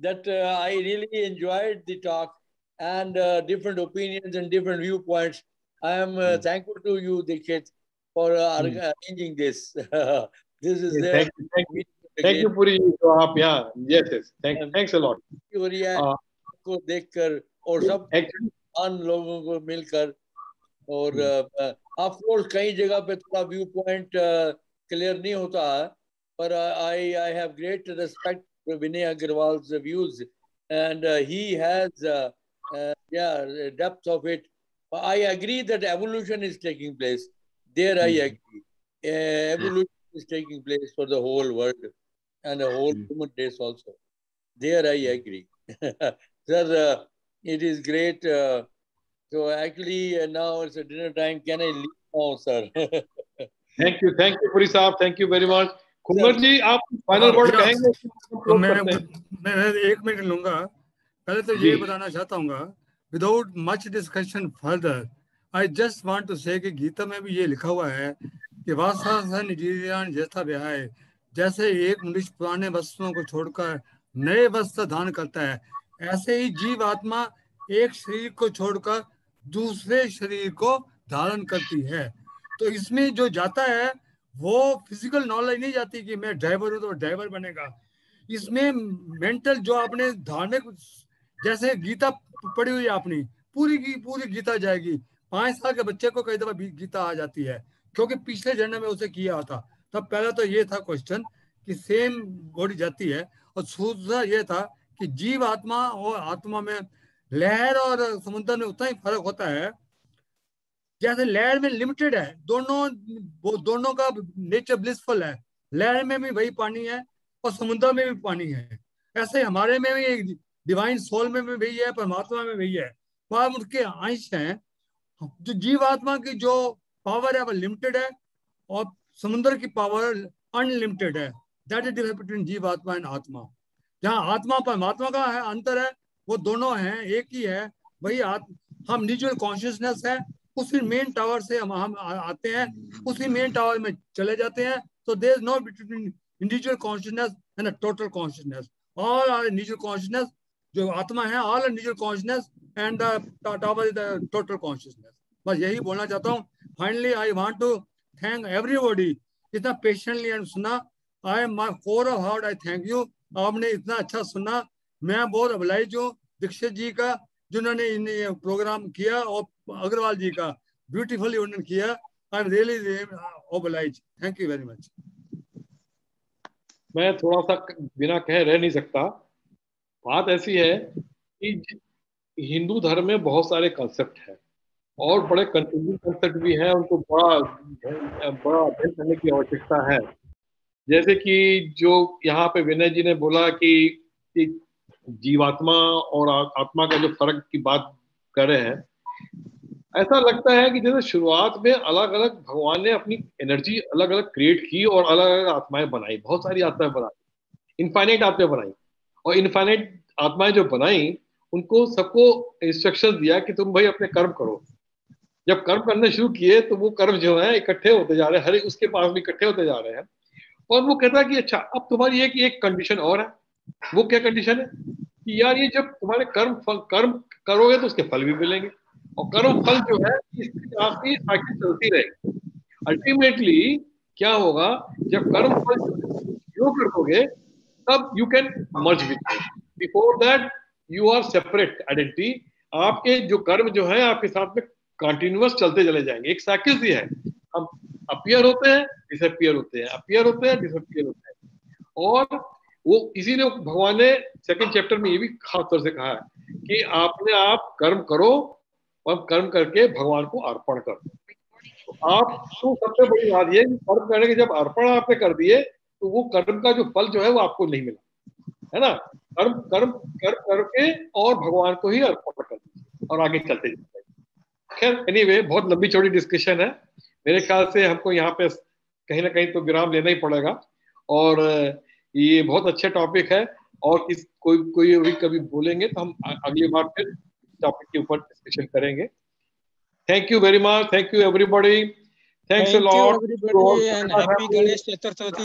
that I really enjoyed the talk and different opinions and different viewpoints. I am thankful to you, Dikshit, for arranging this. This is
thank you पूरी तो आप यहाँ yes thanks a lot.
को देखकर और सब आन लोगों को मिलकर और ऑफ कोर्स कई जगह पे थोड़ा व्यू पॉइंट क्लियर नहीं होता है, पर I have great respect for Vinay Agarwal's views and he has depth of it. I agree that evolution is taking place. There I agree. Evolution is taking place for the whole world and the whole human race also. There I agree. Sir, it is great. So actually now it's a dinner time. Can I leave now, sir?
Thank you, Puri Saab. Thank you very much. खुंगर जी आप final word कहेंगे?
तो मैं 1 minute लूंगा। पहले तो ये बताना चाहता हूँ, without much discussion further, I just want to say कि गीता में भी ये लिखा हुआ है कि वासा निजीरियान जैसा ब्याह है, जैसे एक मनुष्य पुराने वस्त्रों को छोड़कर नए वस्त्र धारण करता है, ऐसे ही जीव आत्मा एक शरीर को छोड़कर दूसरे शरीर को धारण करती है। तो इसमें जो जाता है वो फिजिकल नॉलेज नहीं जाती कि मैं ड्राइवर हूं तो ड्राइवर बनेगा। इसमें मेंटल जो आपने धार्मिक, जैसे गीता पढ़ी हुई है आपने, पूरी की पूरी गीता जाएगी। 5 साल के बच्चे को कई दफा गीता आ जाती है क्योंकि पिछले जन्म में उसे किया था। तब पहला तो ये था क्वेश्चन कि सेम बॉडी जाती है, और दूसरा ये था कि जीव आत्मा और आत्मा में, लहर और समुद्र में उतना ही फर्क होता है। जैसे लहर में लिमिटेड है, दोनों का नेचर ब्लिसफुल है, लहर में भी वही पानी है और समुद्र में भी पानी है। ऐसे हमारे में भी डिवाइन सोल में भी वही है, परमात्मा में वही है, वह उनके अंश हैं। जो जीवात्मा की जो पावर है वो लिमिटेड है और समुद्र की पावर अनलिमिटेड है। दैट इज डिफरेंस बिटवीन जीवात्मा एंड आत्मा। जहाँ आत्मा परमात्मा का है अंतर है, वो दोनों हैं, एक ही है, वही हम इंडिविजुअल कॉन्शियसनेस है, उसी मेन टावर से हम आते हैं, उसी मेन टावर में चले जाते हैं। तो there is no between individual consciousness and total consciousness. All are individual consciousness, जो आत्मा है, all individual consciousness and the tower is the total consciousness. बस यही बोलना चाहता हूँ। Finally I want to thank everybody, इतना पेशेंटली एंड सुना। I am my core of heart, I thank you. आपने इतना अच्छा सुना, मैं बहुत अबलाइज हूँ दीक्षित जी का, जिन्होंने इन प्रोग्राम किया, और अग्रवाल जी का ब्यूटीफुली उन्होंने किया। I am really obliged, thank you very much.
मैं थोड़ा सा बिना कहे रह नहीं सकता। बात ऐसी है कि हिंदू धर्म में बहुत सारे कंसेप्ट हैं और बड़े कंफ्यूजिंग कंसेप्ट भी हैं, उनको बड़ा अध्ययन करने की आवश्यकता है। जैसे कि जो यहाँ पे विनय जी ने बोला कि जीवात्मा और आत्मा का जो फर्क की बात कर रहे हैं, ऐसा लगता है कि जैसे शुरुआत में अलग अलग भगवान ने अपनी एनर्जी अलग अलग क्रिएट की और अलग अलग आत्माएं बनाई, बहुत सारी आत्माएं बनाई, इनफाइनाइट आत्माएं बनाई, और इनफाइनाइट आत्माएं जो बनाई उनको सबको इंस्ट्रक्शन दिया कि तुम भाई अपने कर्म करो। जब कर्म करने शुरू किए तो वो कर्म जो है इकट्ठे होते जा रहे हैं, हर उसके पास भी इकट्ठे होते जा रहे हैं। और वो कहता है कि अच्छा अब तुम्हारी एक कंडीशन और है। वो क्या कंडीशन है कि यार ये जब तुम्हारे कर्म करोगे तो उसके फल भी मिलेंगे, और कर्म फल जो है आपकी साइकिल चलती रहेगी। अल्टीमेटली क्या होगा, जब कर्म फल जो करोगे तब you can merge with, before that you are separate identity. आपके जो कर्म जो है आपके साथ में कंटिन्यूअस चलते चले जाएंगे, एक साइकिल सी है। हम अपीयर होते हैं, डिसअपीयर होते हैं, अपीयर होते हैं, डिसअपीयर होते हैं। और वो इसीलिए भगवान ने सेकंड चैप्टर में ये भी खास तौर से कहा है कि आपने आप कर्म करो और कर्म करके भगवान को अर्पण करो। तो आप तो सबसे बड़ी बात ये कि कर्म करने के जब अर्पण आपने कर दिए तो वो कर्म का जो फल जो है वो आपको नहीं मिला, है ना। कर्म कर्म कर्म करके और भगवान को ही अर्पण कर दीजिए और आगे चलते जाइए। खैर एनीवे, बहुत लंबी चौड़ी डिस्कशन है, मेरे ख्याल से हमको यहाँ पे कहीं ना कहीं तो विराम लेना ही पड़ेगा। और ये बहुत अच्छा टॉपिक है, और कोई अभी कभी बोलेंगे तो हम अगली बार फिर टॉपिक के ऊपर डिस्कशन करेंगे। Thank you very much, thank you everybody, thanks a lot,
everybody and happy Ganesh Chaturthi.